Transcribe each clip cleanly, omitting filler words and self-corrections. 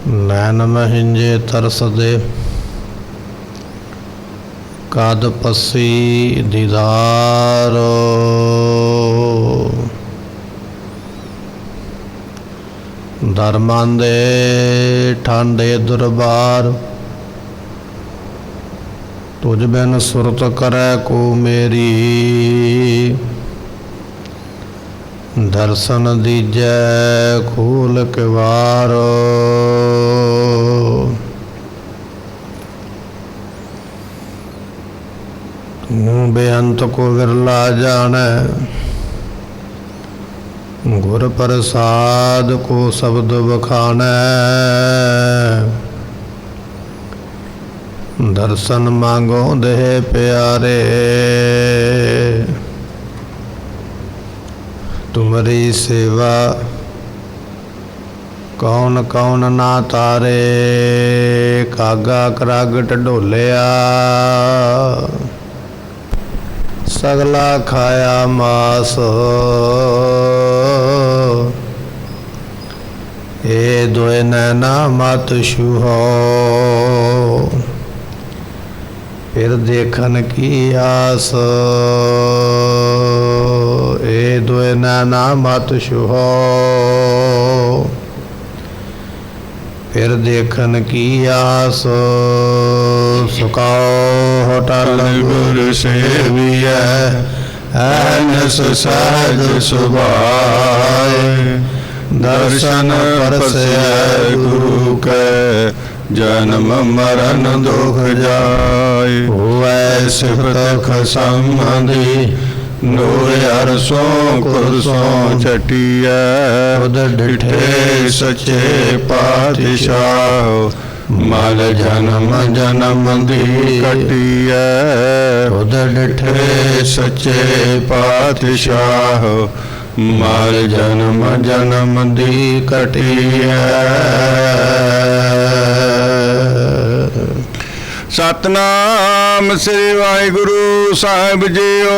नैन महिंजे तरसदे कद पसी दीदारो। दरमांदे ठांडे दरबार तुझ बिन सुरत करे को मेरी। दर्शन दीजै खूल किवारो। बेअंत को विरला जाने गुर प्रसाद को शब्द बखाने। दर्शन मांगो देह प्यारे तुमरी सेवा कौन कौन ना तारे। कागा करागट ढोलिया सगला खाया मास। ए दोए नैना मत छूहो फिर देखन की आस। ए दोए नैना मत छूहो फिर देखन की आस। सुकाओ होटल गुर सेविया ऐनस सहज सुभाए। दर्शन परसै गुरु के जन्म मरण दुख जाय। होवै सिफत खसंबंधी नूर अरसों कुरसों चटिया। डिठे सच्चे पातशाह मल जन्म जन्म दी कटिया। डिठे सच्चे पातशाह मल जन्म जन्म दी कटिया। सतनाम श्री वाहिगुरु साहिब जीओ।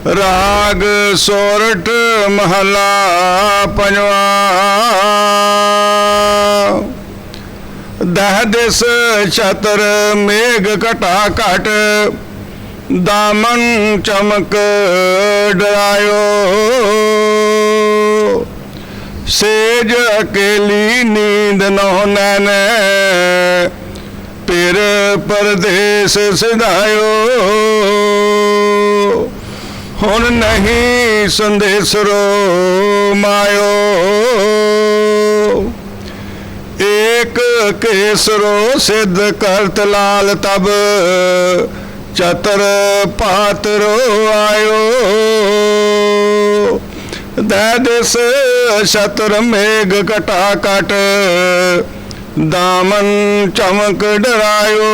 राग सोरठ महला पंजवा। दह दिस छतर मेघ घटा घट दामन चमक डरायो। सेज अकेली नींद नौ नैन फिर परदेस सिधायो। हुन नहीं संदेसरो मायो। एक केसरो सिद्ध करत लाल तब चतर पातरो आयो। दैदिस शतर मेघ घटा घट दामन चमक डरायो।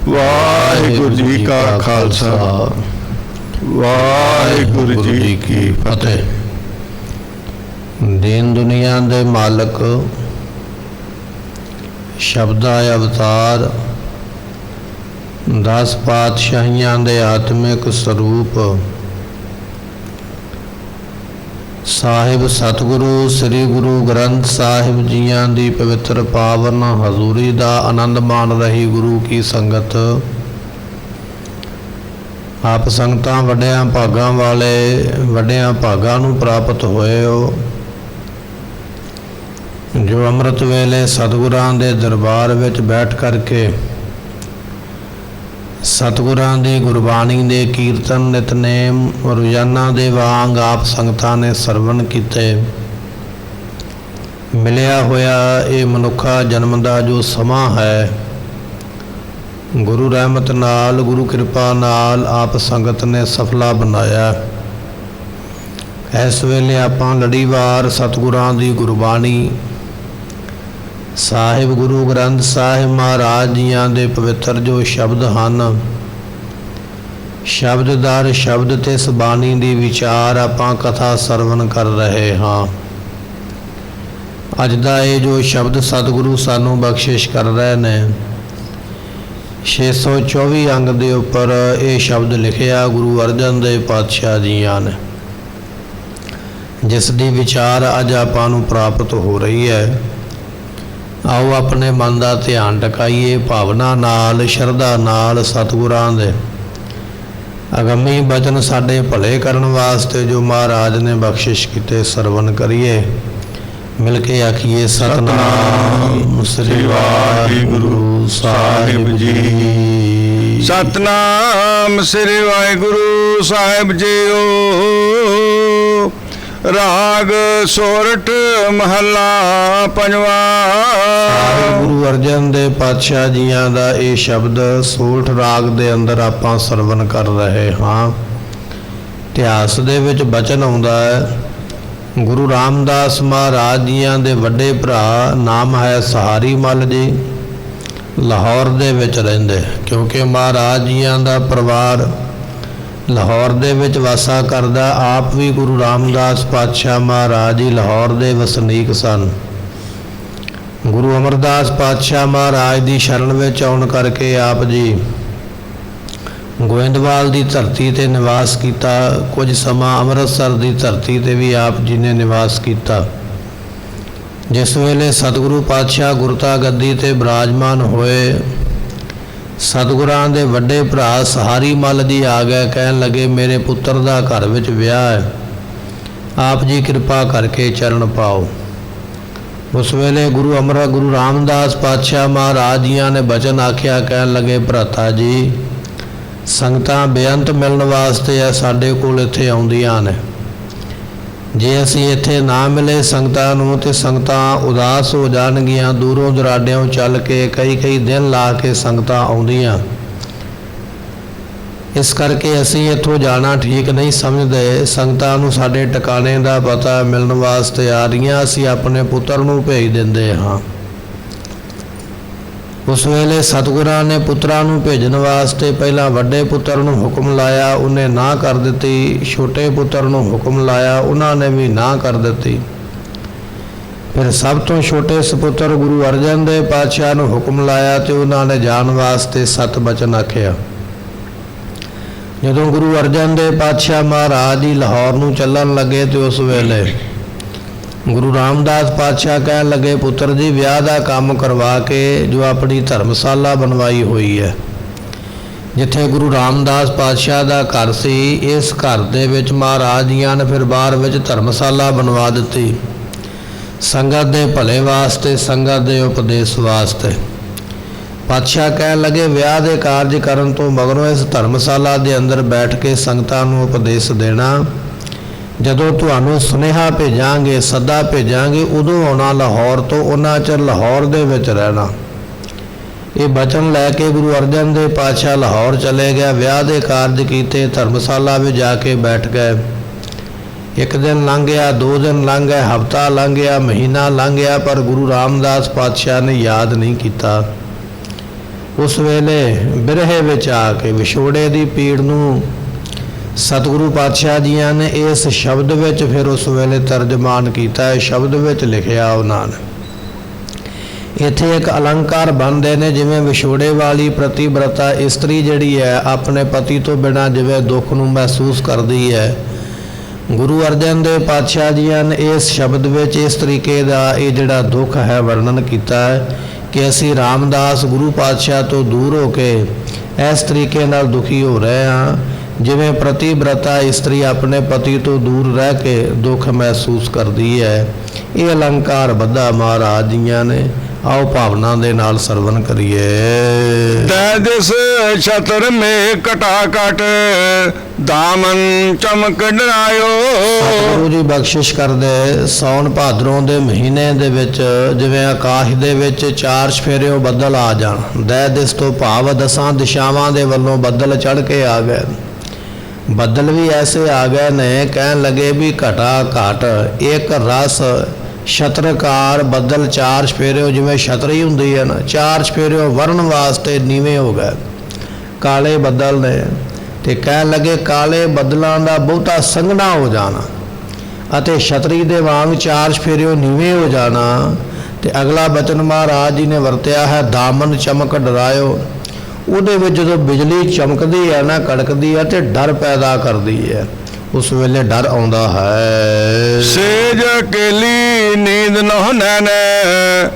वाहिगुरु जी का खालसा वाहिगुरु जी की फतेह। दीन दुनिया दे मालक शब्दा अवतार 10 पातशाहियां दे आत्मिक स्वरूप साहिब सतगुरु श्री गुरु ग्रंथ साहिब जियां दी पवित्र पावन हजूरी दा आनंद मान रही गुरु की संगत। आप संगतां वड्डियां भागां वाले वड्डियां भागां नूं प्राप्त होए हो जो अमृत वेले सतगुरां दे दरबार विच बैठ करके सतगुरां दी गुरबाणी दे कीर्तन नितनेम रोजाना दे वांग आप संगतां ने सरवण कीते। मिलिया होया ये मनुखा जन्म दा जो समा है गुरु रहमत नाल गुरु कृपा नाल आप संगत ने सफला बनाया। इस वेले आपां लड़ीवार सतगुरां दी गुरबाणी साहिब गुरु ग्रंथ साहिब महाराज जियां दे पवित्र जो शब्द हैं शब्द दर शब्द तिस बाणी दी विचार आपां कथा सरवण कर रहे हाँ। अज दा ये जो शब्द सतगुरु सानू बख्शिश कर रहे ने 624 अंग दे उपर ये शब्द लिखिया गुरु अर्जन देव पातशाह जियां ने। ਜਿਸ ਦੀ ਵਿਚਾਰ ਅੱਜ ਆਪਾਂ ਨੂੰ ਪ੍ਰਾਪਤ ਹੋ ਰਹੀ ਹੈ। ਆਓ ਆਪਣੇ ਮਨ ਦਾ ਧਿਆਨ ਟਿਕਾਈਏ, ਭਾਵਨਾ ਨਾਲ, ਸ਼ਰਧਾ ਨਾਲ ਸਤਿਗੁਰਾਂ ਦੇ ਅਗੰਮੀ ਬਚਨ ਸਾਡੇ ਭਲੇ ਕਰਨ ਵਾਸਤੇ ਜੋ ਮਹਾਰਾਜ ਨੇ ਬਖਸ਼ਿਸ਼ ਕੀਤੇ ਸਰਵਣ ਕਰੀਏ। ਮਿਲ ਕੇ ਆਖੀਏ ਸਤਿਨਾਮ ਸ੍ਰੀ ਵਾਹਿਗੁਰੂ ਸਾਹਿਬ ਜੀ। ਸਤਨਾਮ ਸ੍ਰੀ ਵਾਹਿਗੁਰੂ ਸਾਹਿਬ ਜੀਓ। ਰਾਗ ਸੋਰਠ ਮਹੱਲਾ ਪੰਜਵਾ। ਗੁਰੂ ਅਰਜਨ ਦੇਵ ਪਾਤਸ਼ਾਹ ਜੀਆਂ ਦਾ ਇਹ ਸ਼ਬਦ ਸੋਰਠ ਰਾਗ ਦੇ ਅੰਦਰ ਆਪਾਂ ਸਰਵਣ ਕਰ ਰਹੇ ਹਾਂ। ਇਤਿਹਾਸ ਦੇ ਵਿੱਚ ਬਚਨ ਆਉਂਦਾ ਹੈ, ਗੁਰੂ ਰਾਮਦਾਸ ਮਹਾਰਾਜ ਜੀਆਂ ਦੇ ਵੱਡੇ ਭਰਾ ਨਾਮ ਹੈ ਸਹਾਰੀ ਮੱਲ ਜੀ, ਲਾਹੌਰ ਦੇ ਵਿੱਚ ਰਹਿੰਦੇ। ਕਿਉਂਕਿ ਮਹਾਰਾਜ ਜੀਆਂ ਦਾ ਪਰਿਵਾਰ ਲਾਹੌਰ ਦੇ ਵਿੱਚ ਵਾਸਾ ਕਰਦਾ। ਆਪ ਵੀ ਗੁਰੂ ਰਾਮਦਾਸ ਪਾਤਸ਼ਾਹ ਮਹਾਰਾਜ ਜੀ ਲਾਹੌਰ ਦੇ ਵਸਨੀਕ ਸਨ। ਗੁਰੂ ਅਮਰਦਾਸ ਪਾਤਸ਼ਾਹ ਮਹਾਰਾਜ ਦੀ ਸ਼ਰਨ ਵਿੱਚ ਆਉਣ ਕਰਕੇ ਆਪ ਜੀ ਗੋਇੰਦਵਾਲ ਦੀ ਧਰਤੀ ਤੇ ਨਿਵਾਸ ਕੀਤਾ। ਕੁਝ ਸਮਾਂ ਅੰਮ੍ਰਿਤਸਰ ਦੀ ਧਰਤੀ ਤੇ ਵੀ ਆਪ ਜੀ ਨੇ ਨਿਵਾਸ ਕੀਤਾ। ਜਿਸ ਵੇਲੇ ਸਤਿਗੁਰੂ ਪਾਤਸ਼ਾਹ ਗੁਰਤਾ ਗੱਦੀ ਤੇ ਬਿਰਾਜਮਾਨ ਹੋਏ, ਸਤਿਗੁਰਾਂ ਦੇ ਵੱਡੇ ਭਰਾ ਸਹਾਰੀ ਮੱਲ ਜੀ ਆ ਗਏ। ਕਹਿਣ ਲੱਗੇ, ਮੇਰੇ ਪੁੱਤਰ ਦਾ ਘਰ ਵਿੱਚ ਵਿਆਹ ਹੈ, ਆਪ ਜੀ ਕਿਰਪਾ ਕਰਕੇ ਚਰਨ ਪਾਓ। ਉਸ ਵੇਲੇ ਗੁਰੂ ਰਾਮਦਾਸ ਪਾਤਸ਼ਾਹ ਮਹਾਰਾਜ ਜੀਆਂ ਨੇ ਬਚਨ ਆਖਿਆ। ਕਹਿਣ ਲੱਗੇ, ਭਰਾਤਾ ਜੀ, ਸੰਗਤਾਂ ਬੇਅੰਤ ਮਿਲਣ ਵਾਸਤੇ ਆ ਸਾਡੇ ਕੋਲ ਇੱਥੇ ਆਉਂਦੀਆਂ ਨੇ। ਜੇ ਅਸੀਂ ਇੱਥੇ ਨਾ ਮਿਲੇ ਸੰਗਤਾਂ ਨੂੰ ਤੇ ਸੰਗਤਾਂ ਉਦਾਸ ਹੋ ਜਾਣਗੀਆਂ। ਦੂਰੋਂ ਦੁਰਾਡਿਓਂ ਚੱਲ ਕੇ ਕਈ ਦਿਨ ਲਾ ਕੇ ਸੰਗਤਾਂ ਆਉਂਦੀਆਂ। ਇਸ ਕਰਕੇ ਅਸੀਂ ਇੱਥੋਂ ਜਾਣਾ ਠੀਕ ਨਹੀਂ ਸਮਝਦੇ। ਸੰਗਤਾਂ ਨੂੰ ਸਾਡੇ ਟਿਕਾਣੇ ਦਾ ਪਤਾ ਮਿਲਣ ਵਾਸਤੇ ਆ ਰਹੀਆਂ, ਅਸੀਂ ਆਪਣੇ ਪੁੱਤਰ ਨੂੰ ਭੇਜ ਦਿੰਦੇ ਹਾਂ। ਉਸ ਵੇਲੇ ਸਤਿਗੁਰਾਂ ਨੇ ਪੁੱਤਰਾਂ ਨੂੰ ਭੇਜਣ ਵਾਸਤੇ ਪਹਿਲਾਂ ਵੱਡੇ ਪੁੱਤਰ ਨੂੰ ਹੁਕਮ ਲਾਇਆ, ਉਹਨੇ ਨਾ ਕਰ ਦਿੱਤੀ। ਛੋਟੇ ਪੁੱਤਰ ਨੂੰ ਹੁਕਮ ਲਾਇਆ, ਉਹਨਾਂ ਨੇ ਵੀ ਨਾ ਕਰ ਦਿੱਤੀ। ਫਿਰ ਸਭ ਤੋਂ ਛੋਟੇ ਸਪੁੱਤਰ ਗੁਰੂ ਅਰਜਨ ਦੇਵ ਪਾਤਸ਼ਾਹ ਨੂੰ ਹੁਕਮ ਲਾਇਆ ਤੇ ਉਹਨਾਂ ਨੇ ਜਾਣ ਵਾਸਤੇ ਸਤ ਬਚਨ ਆਖਿਆ। ਜਦੋਂ ਗੁਰੂ ਅਰਜਨ ਦੇਵ ਪਾਤਸ਼ਾਹ ਮਹਾਰਾਜ ਜੀ ਲਾਹੌਰ ਨੂੰ ਚੱਲਣ ਲੱਗੇ ਤੇ ਉਸ ਵੇਲੇ ਗੁਰੂ ਰਾਮਦਾਸ ਪਾਤਸ਼ਾਹ ਕਹਿਣ ਲੱਗੇ, ਪੁੱਤਰ ਜੀ, ਵਿਆਹ ਦਾ ਕੰਮ ਕਰਵਾ ਕੇ ਜੋ ਆਪਣੀ ਧਰਮਸ਼ਾਲਾ ਬਣਵਾਈ ਹੋਈ ਹੈ, ਜਿੱਥੇ ਗੁਰੂ ਰਾਮਦਾਸ ਪਾਤਸ਼ਾਹ ਦਾ ਘਰ ਸੀ, ਇਸ ਘਰ ਦੇ ਵਿੱਚ ਮਹਾਰਾਜ ਜੀਆਂ ਨੇ ਫਿਰ ਬਾਹਰ ਵਿੱਚ ਧਰਮਸ਼ਾਲਾ ਬਣਵਾ ਦਿੱਤੀ। ਸੰਗਤ ਦੇ ਭਲੇ ਵਾਸਤੇ, ਸੰਗਤ ਦੇ ਉਪਦੇਸ਼ ਵਾਸਤੇ। ਪਾਤਸ਼ਾਹ ਕਹਿਣ ਲੱਗੇ, ਵਿਆਹ ਦੇ ਕਾਰਜ ਕਰਨ ਤੋਂ ਮਗਰੋਂ ਇਸ ਧਰਮਸ਼ਾਲਾ ਦੇ ਅੰਦਰ ਬੈਠ ਕੇ ਸੰਗਤਾਂ ਨੂੰ ਉਪਦੇਸ਼ ਦੇਣਾ। ਜਦੋਂ ਤੁਹਾਨੂੰ ਸੁਨੇਹਾ ਭੇਜਾਂਗੇ, ਸੱਦਾ ਭੇਜਾਂਗੇ, ਉਦੋਂ ਆਉਣਾ ਲਾਹੌਰ ਤੋਂ, ਉਹਨਾਂ ਚਿਰ ਲਾਹੌਰ ਦੇ ਵਿੱਚ ਰਹਿਣਾ। ਇਹ ਬਚਨ ਲੈ ਕੇ ਗੁਰੂ ਅਰਜਨ ਦੇਵ ਪਾਤਸ਼ਾਹ ਲਾਹੌਰ ਚਲੇ ਗਿਆ। ਵਿਆਹ ਦੇ ਕਾਰਜ ਕੀਤੇ, ਧਰਮਸ਼ਾਲਾ ਵਿੱਚ ਜਾ ਕੇ ਬੈਠ ਗਏ। ਇੱਕ ਦਿਨ ਲੰਘ ਗਿਆ, 2 ਦਿਨ ਲੰਘ ਗਏ, ਹਫ਼ਤਾ ਲੰਘ ਗਿਆ, ਮਹੀਨਾ ਲੰਘ ਗਿਆ, ਪਰ ਗੁਰੂ ਰਾਮਦਾਸ ਪਾਤਸ਼ਾਹ ਨੇ ਯਾਦ ਨਹੀਂ ਕੀਤਾ। ਉਸ ਵੇਲੇ ਬਿਰਹੇ ਵਿੱਚ ਆ ਕੇ ਵਿਛੋੜੇ ਦੀ ਪੀੜ ਨੂੰ ਸਤਿਗੁਰੂ ਪਾਤਸ਼ਾਹ ਜੀਆਂ ਨੇ ਇਸ ਸ਼ਬਦ ਵਿੱਚ ਫਿਰ ਉਸ ਵੇਲੇ ਤਰਜਮਾਨ ਕੀਤਾ। ਇਸ ਸ਼ਬਦ ਵਿੱਚ ਲਿਖਿਆ ਉਹਨਾਂ ਨੇ। ਇੱਥੇ ਇੱਕ ਅਲੰਕਾਰ ਬਣਦੇ ਨੇ, ਜਿਵੇਂ ਵਿਛੋੜੇ ਵਾਲੀ ਪ੍ਰਤੀਬਰਤਾ ਇਸਤਰੀ ਜਿਹੜੀ ਹੈ ਆਪਣੇ ਪਤੀ ਤੋਂ ਬਿਨਾਂ ਜਿਵੇਂ ਦੁੱਖ ਨੂੰ ਮਹਿਸੂਸ ਕਰਦੀ ਹੈ। ਗੁਰੂ ਅਰਜਨ ਦੇਵ ਪਾਤਸ਼ਾਹ ਜੀਆਂ ਨੇ ਇਸ ਸ਼ਬਦ ਵਿੱਚ ਇਸ ਤਰੀਕੇ ਦਾ ਇਹ ਜਿਹੜਾ ਦੁੱਖ ਹੈ ਵਰਣਨ ਕੀਤਾ ਹੈ ਕਿ ਅਸੀਂ ਰਾਮਦਾਸ ਗੁਰੂ ਪਾਤਸ਼ਾਹ ਤੋਂ ਦੂਰ ਹੋ ਕੇ ਇਸ ਤਰੀਕੇ ਨਾਲ ਦੁਖੀ ਹੋ ਰਹੇ ਹਾਂ, ਜਿਵੇਂ ਪ੍ਰਤੀਬਰਤਾ ਇਸਤਰੀ ਆਪਣੇ ਪਤੀ ਤੋਂ ਦੂਰ ਰਹਿ ਕੇ ਦੁੱਖ ਮਹਿਸੂਸ ਕਰਦੀ ਹੈ। ਇਹ ਅਲੰਕਾਰ ਬੱਧਾ ਮਹਾਰਾਜ ਜੀਆਂ ਨੇ। ਆਓ ਭਾਵਨਾ ਦੇ ਨਾਲ ਸਰਵਣ ਕਰੀਏ। ਤੈ ਦਿਸ ਛਤਰ ਮੇ ਘਟਾ ਘਟ ਦਾਮਨ ਚਮਕ ਡਰਾਇਓ। ਸਤਿਗੁਰੂ ਜੀ ਬਖਸ਼ਿਸ਼ ਕਰਦੇ, ਸਾਉਣ ਭਾਦਰੋਂ ਦੇ ਮਹੀਨੇ ਦੇ ਵਿੱਚ ਜਿਵੇਂ ਆਕਾਸ਼ ਦੇ ਵਿੱਚ 4 ਚਫੇਰਿਓਂ ਬੱਦਲ ਆ ਜਾਣ। ਦੈ ਦਿਸ ਤੋਂ ਭਾਵ 10 ਦਿਸ਼ਾਵਾਂ ਦੇ ਵੱਲੋਂ ਬੱਦਲ ਚੜ੍ਹ ਕੇ ਆ ਗਏ। ਬੱਦਲ ਵੀ ਐਸੇ ਆ ਗਏ ਨੇ, ਕਹਿਣ ਲੱਗੇ ਵੀ ਘਟਾ ਘਟ ਇੱਕ ਰਸ ਛਤਰਕਾਰ ਬੱਦਲ 4 ਚਫੇਰਿਓਂ, ਜਿਵੇਂ ਛਤਰੀ ਹੁੰਦੀ ਹੈ ਨਾ, 4 ਚਫੇਰਿਓਂ ਵਰਨ ਵਾਸਤੇ ਨੀਵੇਂ ਹੋ ਗਏ। ਕਾਲੇ ਬੱਦਲ ਨੇ ਤੇ ਕਹਿਣ ਲੱਗੇ ਕਾਲੇ ਬੱਦਲਾਂ ਦਾ ਬਹੁਤਾ ਸੰਘਣਾ ਹੋ ਜਾਣਾ ਅਤੇ ਛਤਰੀ ਦੇ ਵਾਂਗ 4 ਚਫੇਰਿਓਂ ਨੀਵੇਂ ਹੋ ਜਾਣਾ। ਤੇ ਅਗਲਾ ਬਚਨ ਮਹਾਰਾਜ ਜੀ ਨੇ ਵਰਤਿਆ ਹੈ, ਦਾਮਨ ਚਮਕ ਡਰਾਇਓ। ਉਹਦੇ ਵਿੱਚ ਜਦੋਂ ਬਿਜਲੀ ਚਮਕਦੀ ਹੈ ਨਾ, ਕੜਕਦੀ ਹੈ ਤੇ ਡਰ ਪੈਦਾ ਕਰਦੀ ਹੈ। ਉਸ ਵੇਲੇ ਡਰ ਆਉਂਦਾ ਹੈ। ਸੇਜ ਅਕੇਲੀ ਨੀਂਦ ਨਹੁ ਨੈਣੈ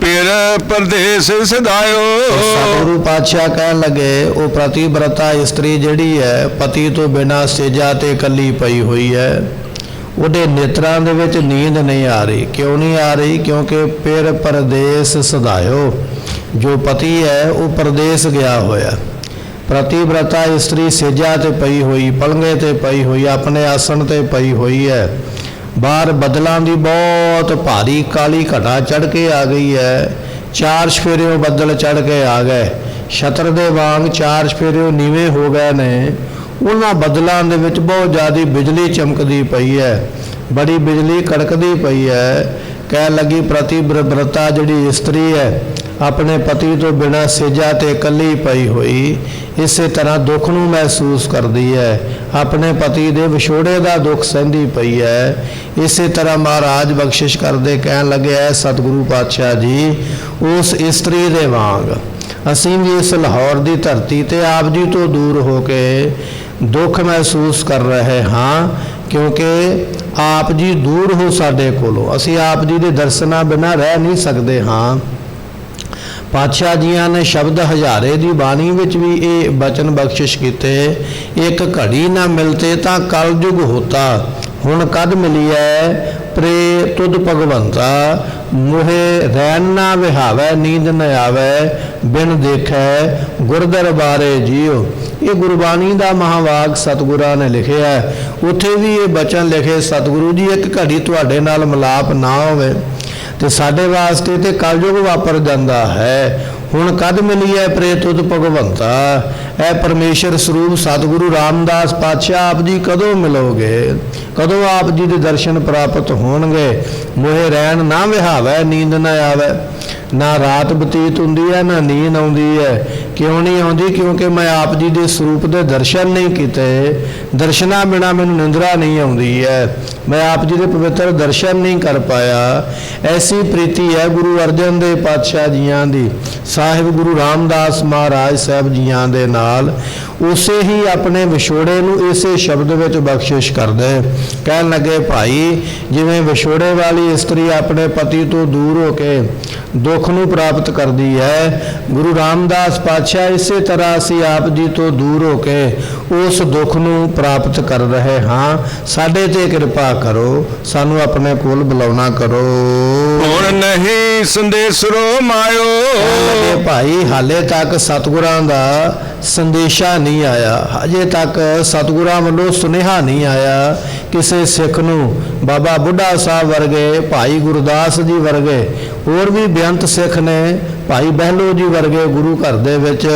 ਫਿਰ ਪਰਦੇਸ ਸਦਾਇਓ। ਸਤਿਗੁਰੂ ਪਾਤਸ਼ਾਹ ਕਹਿਣ ਲੱਗੇ ਉਹ ਪ੍ਰਤੀਬ੍ਰਤਾ ਇਸਤਰੀ ਜਿਹੜੀ ਹੈ ਪਤੀ ਤੋਂ ਬਿਨਾਂ ਸੇਜਾ ਤੇ ਇਕੱਲੀ ਪਈ ਹੋਈ ਹੈ, ਉਹਦੇ ਨੇਤਰਾਂ ਦੇ ਵਿੱਚ ਨੀਂਦ ਨਹੀਂ ਆ ਰਹੀ। ਕਿਉਂ ਨਹੀਂ ਆ ਰਹੀ? ਕਿਉਂਕਿ ਫਿਰ ਪਰਦੇਸ ਸਦਾਇਓ, ਜੋ ਪਤੀ ਹੈ ਉਹ ਪਰਦੇਸ ਗਿਆ ਹੋਇਆ। ਪ੍ਰਤੀਬ੍ਰਤਾ ਇਸਤਰੀ ਸੇਜਾ ਤੇ ਪਈ ਹੋਈ, ਪਲੰਘੇ ਤੇ ਪਈ ਹੋਈ, ਆਪਣੇ ਆਸਣ ਤੇ ਪਈ ਹੋਈ ਹੈ। ਬਾਹਰ ਬੱਦਲਾਂ ਦੀ ਬਹੁਤ ਭਾਰੀ ਕਾਲੀ ਘਟਾ ਚੜ੍ਹ ਕੇ ਆ ਗਈ ਹੈ। 4 ਚੁਫੇਰਿਓਂ ਬੱਦਲ ਚੜ੍ਹ ਕੇ ਆ ਗਏ, ਛਤਰ ਦੇ ਵਾਂਗ 4 ਚੁਫੇਰਿਓਂ ਨੀਵੇਂ ਹੋ ਗਏ ਨੇ। ਉਹਨਾਂ ਬੱਦਲਾਂ ਦੇ ਵਿੱਚ ਬਹੁਤ ਜ਼ਿਆਦਾ ਬਿਜਲੀ ਚਮਕਦੀ ਪਈ ਹੈ, ਬੜੀ ਬਿਜਲੀ ਕੜਕਦੀ ਪਈ ਹੈ। ਕਹਿ ਲੱਗੀ ਪ੍ਰਤੀਬ੍ਰਤਾ ਜਿਹੜੀ ਇਸਤਰੀ ਹੈ ਆਪਣੇ ਪਤੀ ਤੋਂ ਬਿਨਾਂ ਸੇਜਾ ਤੇ ਇਕੱਲੀ ਪਈ ਹੋਈ ਇਸੇ ਤਰ੍ਹਾਂ ਦੁੱਖ ਨੂੰ ਮਹਿਸੂਸ ਕਰਦੀ ਹੈ, ਆਪਣੇ ਪਤੀ ਦੇ ਵਿਛੋੜੇ ਦਾ ਦੁੱਖ ਸਹਿੰਦੀ ਪਈ ਹੈ। ਇਸੇ ਤਰ੍ਹਾਂ ਮਹਾਰਾਜ ਬਖਸ਼ਿਸ਼ ਕਰਦੇ ਕਹਿਣ ਲੱਗੇ ਐ ਸਤਿਗੁਰੂ ਪਾਤਸ਼ਾਹ ਜੀ, ਉਸ ਇਸਤਰੀ ਦੇ ਵਾਂਗ ਅਸੀਂ ਵੀ ਇਸ ਲਾਹੌਰ ਦੀ ਧਰਤੀ ਤੇ ਆਪ ਜੀ ਤੋਂ ਦੂਰ ਹੋ ਕੇ ਦੁੱਖ ਮਹਿਸੂਸ ਕਰ ਰਹੇ ਹਾਂ, ਕਿਉਂਕਿ ਆਪ ਜੀ ਦੂਰ ਹੋ ਸਾਡੇ ਕੋਲੋਂ, ਅਸੀਂ ਆਪ ਜੀ ਦੇ ਦਰਸ਼ਨਾਂ ਬਿਨਾਂ ਰਹਿ ਨਹੀਂ ਸਕਦੇ ਹਾਂ। ਪਾਤਸ਼ਾਹ ਜੀਆਂ ਨੇ ਸ਼ਬਦ ਹਜ਼ਾਰੇ ਦੀ ਬਾਣੀ ਵਿੱਚ ਵੀ ਇਹ ਬਚਨ ਬਖਸ਼ਿਸ਼ ਕੀਤੇ, ਇੱਕ ਘੜੀ ਨਾ ਮਿਲਤੇ ਤਾਂ ਕਲਯੁਗ ਹੋਤਾ, ਹੁਣ ਕਦ ਮਿਲੀਐ ਪ੍ਰੇ ਤੁਧ ਭਗਵੰਤਾ, ਮੋਹੇ ਰੈਣ ਨਾ ਵਿਹਾਵੈ ਨੀਂਦ ਨ ਆਵੈ, ਬਿਨ ਦੇਖੈ ਗੁਰ ਦਰਬਾਰੇ ਜੀਓ। ਇਹ ਗੁਰਬਾਣੀ ਦਾ ਮਹਾਵਾਕ ਸਤਿਗੁਰਾਂ ਨੇ ਲਿਖਿਆ। ਉੱਥੇ ਵੀ ਇਹ ਬਚਨ ਲਿਖੇ ਸਤਿਗੁਰੂ ਜੀ, ਇੱਕ ਘੜੀ ਤੁਹਾਡੇ ਨਾਲ ਮਿਲਾਪ ਨਾ ਹੋਵੇ ਤੇ ਸਾਡੇ ਵਾਸਤੇ ਤੇ ਕਲਯੁਗ ਵਾਪਰ ਜਾਂਦਾ ਹੈ। ਹੁਣ ਕਦ ਮਿਲੀ ਹੈ ਪ੍ਰੇ ਤੁਧ ਭਗਵੰਤਾ, ਇਹ ਪਰਮੇਸ਼ਰ ਸਰੂਪ ਸਤਿਗੁਰੂ ਰਾਮਦਾਸ ਪਾਤਸ਼ਾਹ ਆਪ ਜੀ ਕਦੋਂ ਮਿਲੋਗੇ, ਕਦੋਂ ਆਪ ਜੀ ਦੇ ਦਰਸ਼ਨ ਪ੍ਰਾਪਤ ਹੋਣਗੇ। ਮੋਹੇ ਰਹਿਣ ਨਾ ਵਿਹਾਵੈ ਨੀਂਦ ਨਾ ਆਵੈ, ਨਾ ਰਾਤ ਬਤੀਤ ਹੁੰਦੀ ਹੈ ਨਾ ਨੀਂਦ ਆਉਂਦੀ ਹੈ। ਕਿਉਂ ਨਹੀਂ ਆਉਂਦੀ? ਕਿਉਂਕਿ ਮੈਂ ਆਪ ਜੀ ਦੇ ਸਰੂਪ ਦੇ ਦਰਸ਼ਨ ਨਹੀਂ ਕੀਤੇ, ਦਰਸ਼ਨਾਂ ਬਿਨਾਂ ਮੈਨੂੰ ਨਿੰਦਰਾ ਨਹੀਂ ਆਉਂਦੀ ਹੈ, ਮੈਂ ਆਪ ਜੀ ਦੇ ਪਵਿੱਤਰ ਦਰਸ਼ਨ ਨਹੀਂ ਕਰ ਪਾਇਆ। ਐਸੀ ਪ੍ਰੀਤੀ ਹੈ ਗੁਰੂ ਅਰਜਨ ਦੇਵ ਪਾਤਸ਼ਾਹ ਜੀਆਂ ਦੀ ਸਾਹਿਬ ਗੁਰੂ ਰਾਮਦਾਸ ਮਹਾਰਾਜ ਸਾਹਿਬ ਜੀਆਂ ਦੇ ਨਾਲ। ਉਸੇ ਹੀ ਆਪਣੇ ਵਿਛੋੜੇ ਨੂੰ ਇਸੇ ਸ਼ਬਦ ਵਿੱਚ ਬਖਸ਼ਿਸ਼ ਕਰਦੇ। ਕਹਿਣ ਲੱਗੇ ਭਾਈ, ਜਿਵੇਂ ਵਿਛੋੜੇ ਵਾਲੀ ਇਸਤਰੀ ਆਪਣੇ ਪਤੀ ਤੋਂ ਦੂਰ ਹੋ ਕੇ ਦੁੱਖ ਨੂੰ ਪ੍ਰਾਪਤ ਕਰਦੀ ਹੈ, ਗੁਰੂ ਰਾਮਦਾਸ ਪਾਤਸ਼ਾਹ ਇਸੇ ਤਰ੍ਹਾਂ ਅਸੀਂ ਆਪ ਜੀ ਤੋਂ ਦੂਰ ਹੋ ਕੇ ਉਸ ਦੁੱਖ ਨੂੰ ਪ੍ਰਾਪਤ ਕਰ ਰਹੇ ਹਾਂ। ਸਾਡੇ ਤੇ ਕਿਰਪਾ ਕਰੋ, ਸਾਨੂੰ ਆਪਣੇ ਕੋਲ ਬੁਲਾਉਣਾ ਕਰੋ। ਹੁਣ ਨਹੀਂ ਸੰਦੇਸਰੋ ਮਾਇਓ, ਲੱਗੇ ਭਾਈ ਹਾਲੇ ਤੱਕ ਸਤਿਗੁਰਾਂ ਦਾ ਸੰਦੇਸ਼ਾ ਨਹੀਂ ਆਇਆ, ਹਜੇ ਤੱਕ ਸਤਿਗੁਰਾਂ ਵੱਲੋਂ ਸੁਨੇਹਾ ਨਹੀਂ ਆਇਆ ਕਿਸੇ ਸਿੱਖ ਨੂੰ। ਬਾਬਾ ਬੁੱਢਾ ਸਾਹਿਬ ਵਰਗੇ, ਭਾਈ ਗੁਰਦਾਸ ਜੀ ਵਰਗੇ, ਹੋਰ ਵੀ ਬੇਅੰਤ ਸਿੱਖ ਨੇ, ਭਾਈ ਬਹਿਲੋ ਜੀ ਵਰਗੇ ਗੁਰੂ ਘਰ ਦੇ ਵਿੱਚ,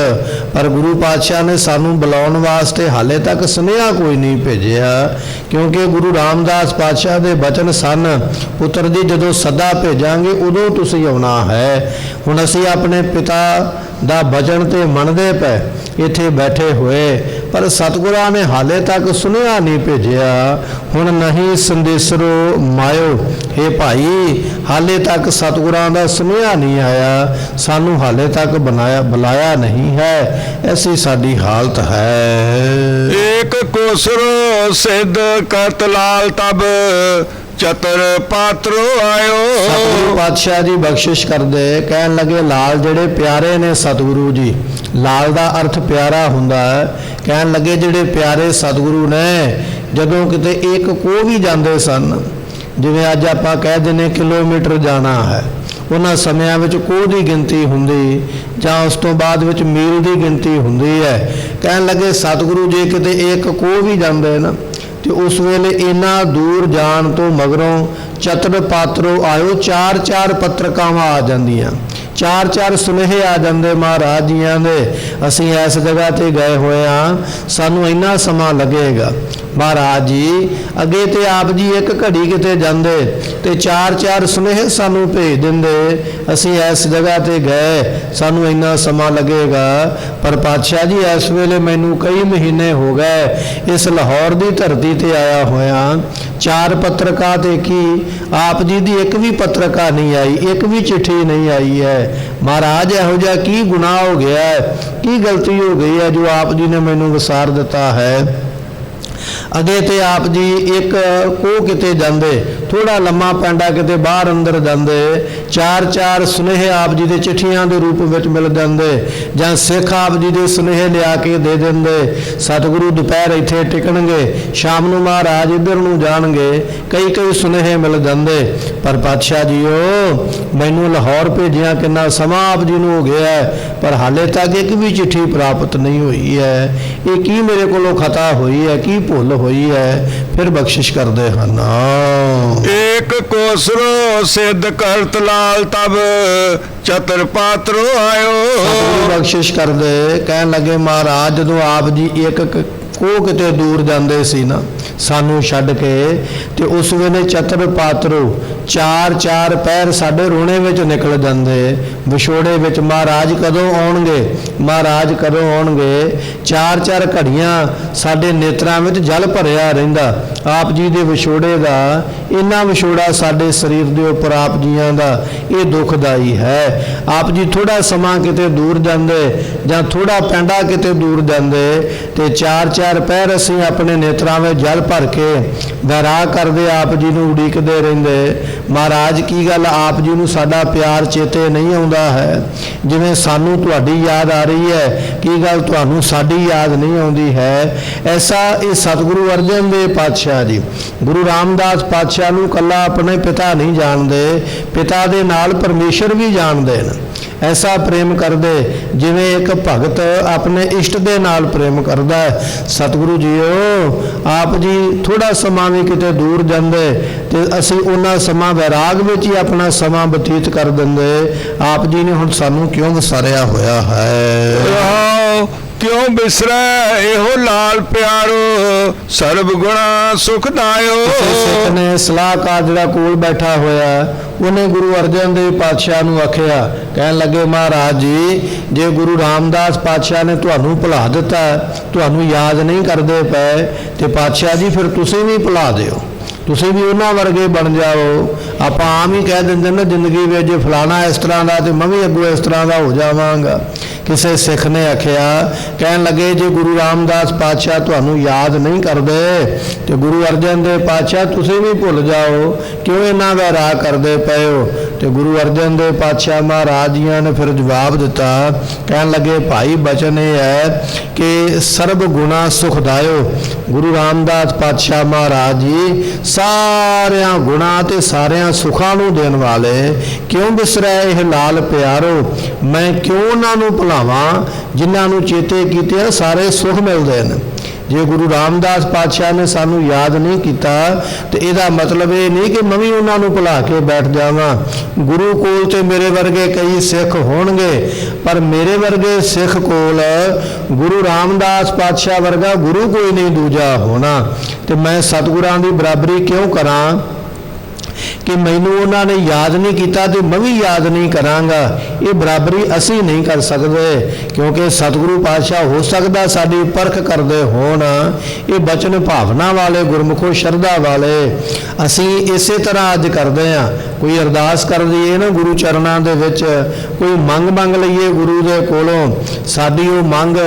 ਪਰ ਗੁਰੂ ਪਾਤਸ਼ਾਹ ਨੇ ਸਾਨੂੰ ਬੁਲਾਉਣ ਵਾਸਤੇ ਹਾਲੇ ਤੱਕ ਸੁਨੇਹਾ ਕੋਈ ਨਹੀਂ ਭੇਜਿਆ। ਕਿਉਂਕਿ ਗੁਰੂ ਰਾਮਦਾਸ ਪਾਤਸ਼ਾਹ ਦੇ ਬਚਨ ਸਨ, ਪੁੱਤਰ ਜੀ ਜਦੋਂ ਸਦਾ ਭੇਜਾਂਗੇ ਉਦੋਂ ਤੁਸੀਂ ਆਉਣਾ ਹੈ। ਹੁਣ ਅਸੀਂ ਆਪਣੇ ਪਿਤਾ ਦਾ ਬਚਨ ਤੇ ਮੰਨਦੇ ਪਏ ਇੱਥੇ ਬੈਠੇ ਹੋਏ, ਪਰ ਸਤਿਗੁਰਾਂ ਨੇ ਹਾਲੇ ਤੱਕ ਸੁਨੇਹਾ ਨਹੀਂ ਭੇਜਿਆ। ਹੁਣ ਨਹੀਂ ਸੰਦੇਸਰੋ ਮਾਇਓ, ਇਹ ਭਾਈ ਹਾਲੇ ਤੱਕ ਸਤਿਗੁਰਾਂ ਦਾ ਸੁਨੇਹਾ ਨਹੀਂ ਆਇਆ, ਸਾਨੂੰ ਹਾਲੇ ਤੱਕ ਬੁਲਾਇਆ ਨਹੀਂ ਹੈ। ਐਸੀ ਸਾਡੀ ਹਾਲਤ ਹੈ। ਏਕ ਕੋਸਰੋ ਸਿੱਧ ਕਰਤ ਲਾਲ ਤਬ, ਚਤਰ ਪਾਤਰੋ ਆਇਓ। ਸਤਿਗੁਰੂ ਪਾਤਸ਼ਾਹ ਜੀ ਬਖਸ਼ਿਸ਼ ਕਰਦੇ ਕਹਿਣ ਲੱਗੇ, ਲਾਲ ਜਿਹੜੇ ਪਿਆਰੇ ਨੇ ਸਤਿਗੁਰੂ ਜੀ, ਲਾਲ ਦਾ ਅਰਥ ਪਿਆਰਾ ਹੁੰਦਾ ਹੈ। ਕਹਿਣ ਲੱਗੇ ਜਿਹੜੇ ਪਿਆਰੇ ਸਤਿਗੁਰੂ ਨੇ ਜਦੋਂ ਕਿਤੇ ਇੱਕ ਕੋਹ ਵੀ ਜਾਂਦੇ ਸਨ, ਜਿਵੇਂ ਅੱਜ ਆਪਾਂ ਕਹਿ ਦਿੰਦੇ ਕਿਲੋਮੀਟਰ ਜਾਣਾ ਹੈ, ਉਹਨਾਂ ਸਮਿਆਂ ਵਿੱਚ ਕੋਹ ਦੀ ਗਿਣਤੀ ਹੁੰਦੀ ਜਾਂ ਉਸ ਤੋਂ ਬਾਅਦ ਵਿੱਚ ਮੀਲ ਦੀ ਗਿਣਤੀ ਹੁੰਦੀ ਹੈ। ਕਹਿਣ ਲੱਗੇ ਸਤਿਗੁਰੂ ਜੇ ਕਿਤੇ ਇੱਕ ਕੋਹ ਵੀ ਜਾਂਦੇ ਨਾ ਤੇ ਉਸ ਵੇਲੇ ਇੰਨਾ ਦੂਰ ਜਾਣ ਤੋਂ ਮਗਰੋਂ ਚਤਰ ਪਾਤਰੋ ਆਇਓ, 4-4 ਪੱਤਰਕਾਵਾਂ ਆ ਜਾਂਦੀਆਂ, 4-4 ਸੁਨੇਹੇ ਆ ਜਾਂਦੇ ਮਹਾਰਾਜ ਜੀਆਂ ਦੇ, ਅਸੀਂ ਇਸ ਜਗ੍ਹਾ ਤੇ ਗਏ ਹੋਏ ਹਾਂ, ਸਾਨੂੰ ਇੰਨਾ ਸਮਾਂ ਲੱਗੇਗਾ। ਮਹਾਰਾਜ ਜੀ ਅੱਗੇ ਤੇ ਆਪ ਜੀ ਇੱਕ ਘੜੀ ਕਿਤੇ ਜਾਂਦੇ ਤੇ 4-4 ਸੁਨੇਹੇ ਸਾਨੂੰ ਭੇਜ ਦਿੰਦੇ, ਅਸੀਂ ਇਸ ਜਗ੍ਹਾ ਤੇ ਗਏ, ਸਾਨੂੰ ਇੰਨਾ ਸਮਾਂ ਲੱਗੇਗਾ। ਪਰ ਪਾਤਸ਼ਾਹ ਜੀ ਇਸ ਵੇਲੇ ਮੈਨੂੰ ਕਈ ਮਹੀਨੇ ਹੋ ਗਏ ਇਸ ਲਾਹੌਰ ਦੀ ਧਰਤੀ ਤੇ ਆਇਆ ਹੋਇਆ, 4 ਪੱਤਰਕਾ ਤੇ ਕੀ ਆਪ ਜੀ ਦੀ ਇੱਕ ਵੀ ਪੱਤਰਕਾ ਨਹੀਂ ਆਈ, ਇੱਕ ਵੀ ਚਿੱਠੀ ਨਹੀਂ ਆਈ ਹੈ। ਮਹਾਰਾਜ ਇਹੋ ਜਿਹਾ ਕੀ ਗੁਨਾਹ ਹੋ ਗਿਆ ਹੈ, ਕੀ ਗਲਤੀ ਹੋ ਗਈ ਹੈ ਜੋ ਆਪ ਜੀ ਨੇ ਮੈਨੂੰ ਵਿਸਾਰ ਦਿੱਤਾ ਹੈ। अगे ते आप जी एक को किते जांदे, थोड़ा लम्मा पैंडा किते बाहर अंदर जांदे, चार चार सुनेहे आप जी दे चिट्ठियां दे रूप विच मिल जांदे, जां सिख आप जी दे सुनेहे लिया के दे देंदे। सतगुरु दोपहर इत्थे टिकणगे, शाम नूं महाराज इधर नूं जाणगे, कई कई सुनेहे मिल जांदे। पर पातशाह जीओ मैनूं लाहौर भेजिया किन्ना समां आप जी नूं हो गया है, पर हाले तक एक भी चिट्ठी प्राप्त नहीं हुई है। ये की मेरे कोलों खता हुई है, की भुल हुई है? फिर बख्शिश करते हैं। एक कोसरो सिद्ध करत लाल तब चतर पात्रो आयो। बख्शिश कर दे। कहन लगे महाराज जदों आप जी एक को किते दूर जांदे सी ना सानू छड्ड के, ते उस वेले चतर पात्रो चार चार पैर साडे रोने विच निकल जांदे, विछोड़े विच महाराज कदों आउणगे, महाराज कदों आउणगे। चार चार घड़ियां साडे नेत्रां विच जल भरिया रहिंदा आप जी दे विछोड़े दा। इन्ना विछोड़ा साडे शरीर दे उपर आप जीआं दा ये दुखदाई है। आप जी थोड़ा समा किते दूर जांदे जां थोड़ा पैंडा किते दूर जांदे, ते चार चार पैर असीं अपने नेत्रां विच जल भर के वैराग करदे आप जी नूं उड़ीकदे रहिंदे। महाराज की गल आप जी नूं साडा प्यार चेते नहीं आउंदा है, जिवें सानू तुहाडी याद आ रही है, की गल तुहानूं साडी याद नहीं आउंदी है? ऐसा ये सतगुरु अर्जन देव पातशाह जी गुरु रामदास पातशाह नूं कल्ला अपने पिता नहीं जानदे, पिता दे नाल परमेश्वर भी जानदे ने। ऐसा प्रेम करदे जिवें एक भगत अपने इष्ट दे नाल प्रेम करदा है। सतगुरु जीओ आप जी थोड़ा समा भी किते दूर जांदे ते असीं उन्हां समा वैराग विच ही अपना समा बतीत कर दिंदे। आप जी ने हुण सानूं क्यों विसारिया होया है? क्यों बिसरै एहो लाल प्यारो सर्व गुणा सुखदायो। सिख ने सलाहकार जिहड़ा कोल बैठा होया उन्हें गुरु अर्जन देव पातशाह नूं आखिया, कहन लगे महाराज जी जे गुरु रामदास पातशाह ने तुहानूं भुला दिता, तुहानूं याद नहीं करदे पए, ते पातशाह जी फिर तुसीं भी भुला दिओ, तुसीं भी उन्हां वर्गे बन जाओ। आपां आम ही कह दिंदे ने जिंदगी विच जे फलाना इस तरह का तो मैं भी अगों इस तरह का हो जावांगा। किसी सिख ने आखिया, कहन लगे जे गुरु रामदास पातशाह तुहानूं याद नहीं करदे तो गुरु अर्जन देव पातशाह तुसीं भी भुल जाओ, क्यों इन्ना वैराग करदे पए हो? तो गुरु अर्जन देव पातशाह महाराज जी ने फिर जवाब दिता, कहन लगे भाई बचन ये है कि सर्व गुणा सुखदायो। गुरु रामदास पातशाह महाराज जी सारिया गुणा ते सारिया सुखां नूं देण वाले, क्यों बिसरै इह लाल प्यारो, मैं क्यों उन्हां नूं भुलावां जिन्हां नूं चेते कीते सारे सुख मिलदे ने। जे गुरु रामदास पातशाह ने सानू याद नहीं किया तो यदा मतलब ये नहीं कि मैं भी उन्होंने भुला के बैठ जावां। गुरु कोल तो मेरे वर्गे कई सिख होणगे, पर मेरे वर्गे सिख कोल गुरु रामदास पातशाह वर्गा गुरु कोई नहीं दूजा होना, तो मैं सतगुरां दी बराबरी क्यों करां कि मैनू उन्होंने याद नहीं किया तो मैं भी याद नहीं करांगा। ये बराबरी असी नहीं कर सकते, क्योंकि सतगुरु पातशाह हो सकता साडी परख करते होण। ये बचन भावना वाले गुरमुखो शरधा वाले असी इसे तरह अज करते हैं। कोई अरदास कर दईए ना गुरु चरणों के विच, कोई मंग लईए गुरु के कोलों, साडी वो मंग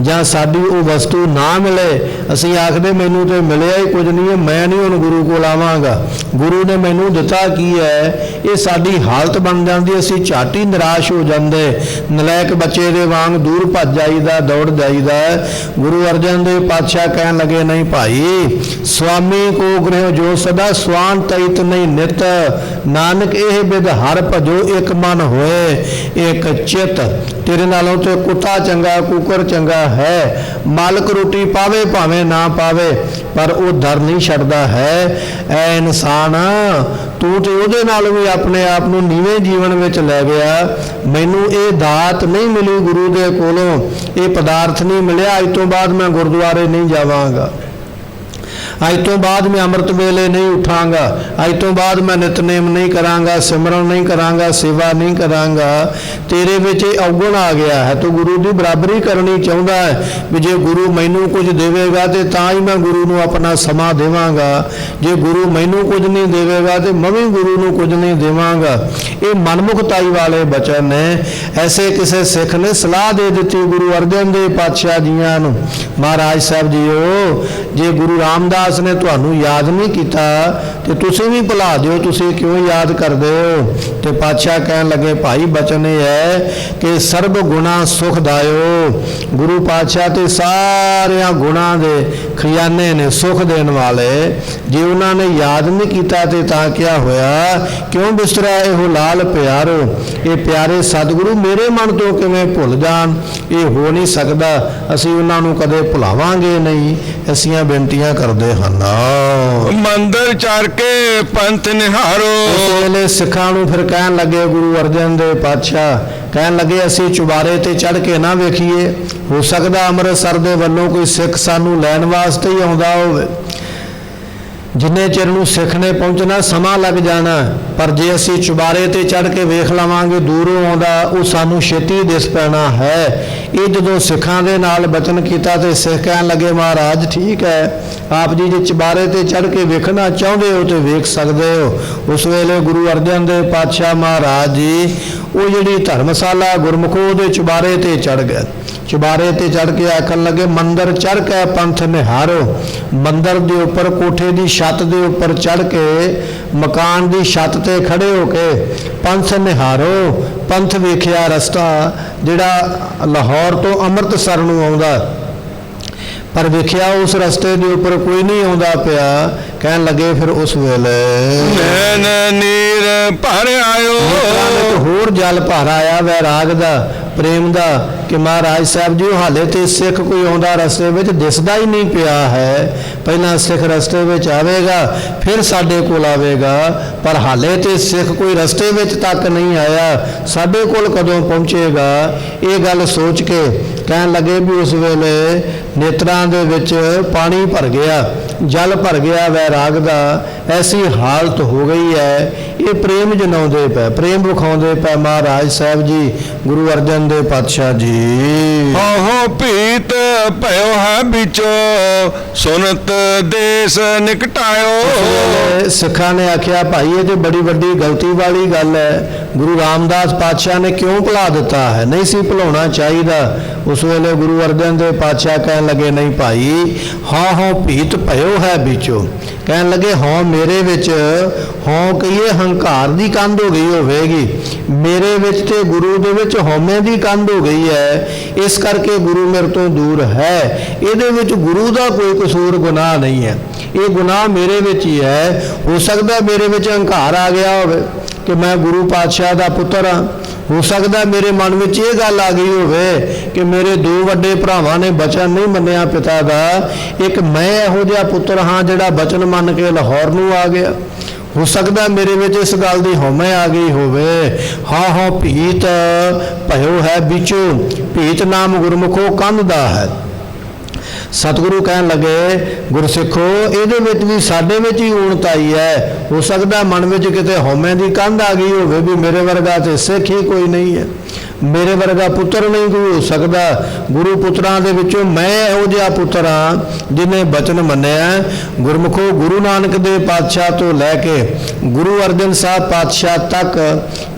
जां साडी वो वस्तु ना मिले, असी आखदे मैनू तो मिलिया ही कुछ नहीं है, मैं नहीं हुण गुरु कोल आवांगा, गुरु ने मैनू दिता की है। ये साडी हालत बन जाती, असी झट ही निराश हो जाते, नलैक बच्चे दे वांग दूर भज जाईदा, दौड़ जाईदा। गुरु अर्जन देव पातशाह कहन लगे नहीं भाई, स्वामी को गृह जो सदा स्वान तैत नहीं नित, नानक एह बिद हर भजो एक मन होए एक चित। तेरे नालों तो कुत्ता चंगा कुकर चंगा है, मालक रोटी पावे भावें ना पावे पर वो डर नहीं छड्डदा है। ऐ इंसान तू तो उहदे नालों भी अपने आप नूं नीवें जीवन विच लै गया। मैनू ये दात नहीं मिली गुरु दे कोलों, ये पदार्थ नहीं मिलिया, अज तो बाद मैं गुरुद्वारे नहीं जावांगा। ਅੱਜ ਤੋਂ ਬਾਅਦ ਮੈਂ ਅੰਮ੍ਰਿਤ ਵੇਲੇ ਨਹੀਂ ਉਠਾਂਗਾ, ਅੱਜ ਤੋਂ ਬਾਅਦ ਮੈਂ ਨਿਤਨੇਮ ਨਹੀਂ ਕਰਾਂਗਾ, ਸਿਮਰਨ ਨਹੀਂ ਕਰਾਂਗਾ, ਸੇਵਾ ਨਹੀਂ ਕਰਾਂਗਾ। ਤੇਰੇ ਵਿੱਚ ਇਹ ਔਗਣ ਆ ਗਿਆ ਹੈ। ਤੂੰ ਗੁਰੂ ਦੀ ਬਰਾਬਰੀ ਕਰਨੀ ਚਾਹੁੰਦਾ ਹੈ ਵੀ ਜੇ ਗੁਰੂ ਮੈਨੂੰ ਕੁਝ ਦੇਵੇਗਾ ਤੇ ਤਾਂ ਹੀ ਮੈਂ ਗੁਰੂ ਨੂੰ ਆਪਣਾ ਸਮਾਂ ਦੇਵਾਂਗਾ, ਜੇ ਗੁਰੂ ਮੈਨੂੰ ਕੁਝ ਨਹੀਂ ਦੇਵੇਗਾ ਤੇ ਮੈਂ ਵੀ ਗੁਰੂ ਨੂੰ ਕੁਝ ਨਹੀਂ ਦੇਵਾਂਗਾ। ਇਹ ਮਨਮੁਖਤਾਈ ਵਾਲੇ ਬਚਨ ਨੇ। ਐਸੇ ਕਿਸੇ ਸਿੱਖ ਨੇ ਸਲਾਹ ਦੇ ਦਿੱਤੀ ਗੁਰੂ ਅਰਜਨ ਦੇਵ ਪਾਤਸ਼ਾਹ ਜੀਆਂ ਨੂੰ, ਮਹਾਰਾਜ ਸਾਹਿਬ ਜੀਓ, ਜੇ ਗੁਰੂ ਰਾਮਦਾਸ ਨੇ ਤੁਹਾਨੂੰ ਯਾਦ ਨਹੀਂ ਕੀਤਾ ਤੇ ਤੁਸੀਂ ਵੀ ਭੁਲਾ ਦਿਓ, ਤੁਸੀਂ ਕਿਉਂ ਯਾਦ ਕਰਦੇ ਹੋ? ਤੇ ਪਾਤਸ਼ਾਹ ਕਹਿਣ ਲੱਗੇ ਭਾਈ ਬਚਨ ਇਹ ਹੈ ਕਿ ਸਰਬ ਗੁਣਾ ਸੁਖਦਾਇਓ। ਗੁਰੂ ਪਾਤਸ਼ਾਹ ਤੇ ਸਾਰਿਆਂ ਗੁਣਾਂ ਦੇ ਖਜ਼ਾਨੇ ਨੇ, ਸੁਖ ਦੇਣ ਵਾਲੇ। ਜੇ ਉਹਨਾਂ ਨੇ ਯਾਦ ਨਹੀਂ ਕੀਤਾ ਤੇ ਤਾਂ ਕਿਆ ਹੋਇਆ? ਕਿਉਂ ਬਿਸਤਰਾ ਇਹੋ ਲਾਲ ਪਿਆਰੋ, ਇਹ ਪਿਆਰੇ ਸਤਿਗੁਰੂ ਮੇਰੇ ਮਨ ਤੋਂ ਕਿਵੇਂ ਭੁੱਲ ਜਾਣ? ਇਹ ਹੋ ਨਹੀਂ ਸਕਦਾ, ਅਸੀਂ ਉਹਨਾਂ ਨੂੰ ਕਦੇ ਭੁਲਾਵਾਂਗੇ ਨਹੀਂ। ਐਸੀਆਂ ਬੇਨਤੀਆਂ ਕਰਦੇ ਹਨ। ਮੰਦਰ ਚੜ ਕੇ ਪੰਥ ਨਿਹਾਰੋ। ਉਸ ਵੇਲੇ ਸਿੱਖਾਂ ਨੂੰ ਫਿਰ ਕਹਿਣ ਲੱਗੇ ਗੁਰੂ ਅਰਜਨ ਦੇਵ ਪਾਤਸ਼ਾਹ, ਕਹਿਣ ਲੱਗੇ ਅਸੀਂ ਚੁਬਾਰੇ ਤੇ ਚੜ ਕੇ ਨਾ ਵੇਖੀਏ, ਹੋ ਸਕਦਾ ਅੰਮ੍ਰਿਤਸਰ ਦੇ ਵੱਲੋਂ ਕੋਈ ਸਿੱਖ ਸਾਨੂੰ ਲੈਣ ਵਾਸਤੇ ਹੀ ਆਉਂਦਾ ਹੋਵੇ। ਜਿੰਨੇ ਚਿਰ ਨੂੰ ਸਿੱਖ ਨੇ ਪਹੁੰਚਣਾ ਸਮਾਂ ਲੱਗ ਜਾਣਾ, ਪਰ ਜੇ ਅਸੀਂ ਚੁਬਾਰੇ ਤੇ ਚੜ ਕੇ ਵੇਖ ਲਵਾਂਗੇ ਦੂਰੋਂ ਆਉਂਦਾ, ਉਹ ਸਾਨੂੰ ਛੇਤੀ ਦਿਸ ਪੈਣਾ ਹੈ। ਇਹ ਜਦੋਂ ਸਿੱਖਾਂ ਦੇ ਨਾਲ ਬਚਨ ਕੀਤਾ ਤੇ ਸਿੱਖ ਕਹਿਣ ਲੱਗੇ ਮਹਾਰਾਜ ਠੀਕ ਹੈ, ਆਪ ਜੀ ਜੇ ਚੁਬਾਰੇ ਤੇ ਚੜ ਕੇ ਵੇਖਣਾ ਚਾਹੁੰਦੇ ਹੋ ਤੇ ਵੇਖ ਸਕਦੇ ਹੋ। ਉਸ ਵੇਲੇ ਗੁਰੂ ਅਰਜਨ ਦੇਵ ਪਾਤਸ਼ਾਹ ਮਹਾਰਾਜ ਜੀ ਉਹ ਜਿਹੜੀ ਧਰਮਸ਼ਾਲਾ ਗੁਰਮੁਖੋ ਦੇ ਚੁਬਾਰੇ ਤੇ ਚੜ ਗਏ। ਚੁਬਾਰੇ ਤੇ ਚੜ ਕੇ ਆਖਣ ਲੱਗੇ ਮੰਦਰ ਚੜ ਕੇ ਪੰਥ ਨਿਹਾਰੋ। ਮੰਦਰ ਦੇ ਉੱਪਰ, ਕੋਠੇ ਦੀ ਛੱਤ ਦੇ ਉੱਪਰ ਚੜ ਕੇ, ਮਕਾਨ ਦੀ ਛੱਤ ਤੇ ਖੜੇ ਹੋ ਕੇ ਪੰਥ ਨਿਹਾਰੋ। ਪੰਥ ਵੇਖਿਆ, ਰਸਤਾ ਜਿਹੜਾ ਲਾਹੌਰ ਤੋਂ ਅੰਮ੍ਰਿਤਸਰ ਨੂੰ ਆਉਂਦਾ, ਪਰ ਵੇਖਿਆ ਉਸ ਰਸਤੇ ਦੇ ਉੱਪਰ ਕੋਈ ਨਹੀਂ ਆਉਂਦਾ ਪਿਆ। ਕਹਿਣ ਲੱਗੇ ਫਿਰ ਉਸ ਵੇਲੇ ਨੈਣ ਨੀਰ ਭਰ ਆਇਓ। ਹੋਰ ਜਲ ਭਰ ਆਇਆ ਵੈਰਾਗ ਦਾ, ਪ੍ਰੇਮ ਦਾ, ਕਿ ਮਹਾਰਾਜ ਸਾਹਿਬ ਜੀ ਹਾਲੇ ਤੇ ਸਿੱਖ ਕੋਈ ਆਉਂਦਾ ਰਸਤੇ ਵਿੱਚ ਦਿਸਦਾ ਹੀ ਨਹੀਂ ਪਿਆ ਹੈ। ਪਹਿਲਾਂ ਸਿੱਖ ਰਸਤੇ ਵਿੱਚ ਆਵੇਗਾ ਫਿਰ ਸਾਡੇ ਕੋਲ ਆਵੇਗਾ, ਪਰ ਹਾਲੇ ਤੇ ਸਿੱਖ ਕੋਈ ਰਸਤੇ ਵਿੱਚ ਤੱਕ ਨਹੀਂ ਆਇਆ, ਸਾਡੇ ਕੋਲ ਕਦੋਂ ਪਹੁੰਚੇਗਾ? ਇਹ ਗੱਲ ਸੋਚ ਕੇ ਕਹਿਣ ਲੱਗੇ ਵੀ ਉਸ ਵੇਲੇ ਨੇਤਰਾਂ ਦੇ ਵਿੱਚ ਪਾਣੀ ਭਰ ਗਿਆ, ਜਲ ਭਰ ਗਿਆ ਵੈਰਾਗ ਦਾ। ਐਸੀ ਹਾਲਤ ਹੋ ਗਈ ਹੈ, ਇਹ ਪ੍ਰੇਮ ਜਨਾਉਂਦੇ ਪਏ, ਪ੍ਰੇਮ ਵਿਖਾਉਂਦੇ ਪਏ ਮਹਾਰਾਜ ਸਾਹਿਬ ਜੀ ਗੁਰੂ ਅਰਜਨ ਦੇਵ ਪਾਤਸ਼ਾਹ ਜੀ। ਹੋ ਭੀਤ ਭਇਓ ਹੈ ਵਿਚੋ, ਸੁਨਤ ਦੇਸ ਨਿਕਟਾਇਓ। ਸਿੱਖਾਂ ਨੇ ਆਖਿਆ ਭਾਈ ਇਹ ਤੇ ਬੜੀ ਵੱਡੀ ਗਲਤੀ ਵਾਲੀ ਗੱਲ ਹੈ, ਗੁਰੂ ਰਾਮਦਾਸ ਪਾਤਸ਼ਾਹ ਨੇ ਕਿਉਂ ਭੁਲਾ ਦਿੱਤਾ ਹੈ? ਨਹੀਂ ਸੀ ਭੁਲਾਉਣਾ ਚਾਹੀਦਾ। ਉਸ ਵੇਲੇ ਗੁਰੂ ਅਰਜਨ ਦੇਵ ਪਾਤਸ਼ਾਹ ਕਹਿਣ ਲੱਗੇ ਨਹੀਂ ਭਾਈ, ਹਾਂ ਭੀਤ ਭਇਓ ਹੈ ਵਿਚੋ। ਕਹਿਣ ਲੱਗੇ ਹਾਂ ਮੇਰੇ ਵਿੱਚ, ਹਾਂ ਕਹੀਏ ਹੰਕਾਰ ਦੀ ਕੰਧ ਹੋ ਗਈ ਹੋਵੇਗੀ, ਮੇਰੇ ਵਿੱਚ ਤੇ ਗੁਰੂ ਦੇ ਵਿੱਚ ਹਉਮੈ ਦੀ ਕੰਧ ਹੋ ਗਈ ਹੈ, ਇਸ ਕਰਕੇ ਗੁਰੂ ਮੇਰੇ ਤੋਂ ਦੂਰ ਹੈ। ਇਹਦੇ ਵਿੱਚ ਗੁਰੂ ਦਾ ਕੋਈ ਕਸੂਰ ਗੁਨਾਹ ਨਹੀਂ ਹੈ, ਇਹ ਗੁਨਾਹ ਮੇਰੇ ਵਿੱਚ ਹੀ ਹੈ। ਹੋ ਸਕਦਾ ਮੇਰੇ ਵਿੱਚ ਹੰਕਾਰ ਆ ਗਿਆ ਹੋਵੇ ਕਿ ਮੈਂ ਗੁਰੂ ਪਾਤਸ਼ਾਹ ਦਾ ਪੁੱਤਰ ਹਾਂ। ਹੋ ਸਕਦਾ ਮੇਰੇ ਮਨ ਵਿੱਚ ਇਹ ਗੱਲ ਆ ਗਈ ਹੋਵੇ ਕਿ ਮੇਰੇ ਦੋ ਵੱਡੇ ਭਰਾਵਾਂ ਨੇ ਬਚਨ ਨਹੀਂ ਮੰਨਿਆ ਪਿਤਾ ਦਾ, ਇੱਕ ਮੈਂ ਇਹੋ ਜਿਹਾ ਪੁੱਤਰ ਹਾਂ ਜਿਹੜਾ ਬਚਨ ਮੰਨ ਕੇ ਲਾਹੌਰ ਨੂੰ ਆ ਗਿਆ। ਹੋ ਸਕਦਾ ਮੇਰੇ ਵਿੱਚ ਇਸ ਗੱਲ ਦੀ ਹਉਮੈ ਆ ਗਈ ਹੋਵੇ। ਹਾਂ ਭੀਤ ਭਇਓ ਹੈ ਵਿਚੋ, ਭੀਤ ਨਾਮ ਗੁਰਮੁਖੋ ਕੰਧ ਦਾ ਹੈ। ਸਤਿਗੁਰੂ ਕਹਿਣ ਲੱਗੇ ਗੁਰਸਿੱਖੋ ਇਹਦੇ ਵਿੱਚ ਵੀ ਸਾਡੇ ਵਿੱਚ ਹੀ ਊਣਤ ਆਈ ਹੈ। ਹੋ ਸਕਦਾ ਮਨ ਵਿੱਚ ਕਿਤੇ ਹਉਮੈ ਦੀ ਕੰਧ ਆ ਗਈ ਹੋਵੇ ਵੀ ਮੇਰੇ ਵਰਗਾ ਤੇ ਸਿੱਖ ਹੀ ਕੋਈ ਨਹੀਂ ਹੈ, ਮੇਰੇ ਵਰਗਾ ਪੁੱਤਰ ਨਹੀਂ ਕੋਈ ਹੋ ਸਕਦਾ। ਗੁਰੂ ਪੁੱਤਰਾਂ ਦੇ ਵਿੱਚੋਂ ਮੈਂ ਇਹੋ ਜਿਹਾ ਪੁੱਤਰ ਹਾਂ ਜਿਹਨੇ ਬਚਨ ਮੰਨਿਆ। ਗੁਰਮੁਖੋ ਗੁਰੂ ਨਾਨਕ ਦੇਵ ਪਾਤਸ਼ਾਹ ਤੋਂ ਲੈ ਕੇ ਗੁਰੂ ਅਰਜਨ ਸਾਹਿਬ ਪਾਤਸ਼ਾਹ ਤੱਕ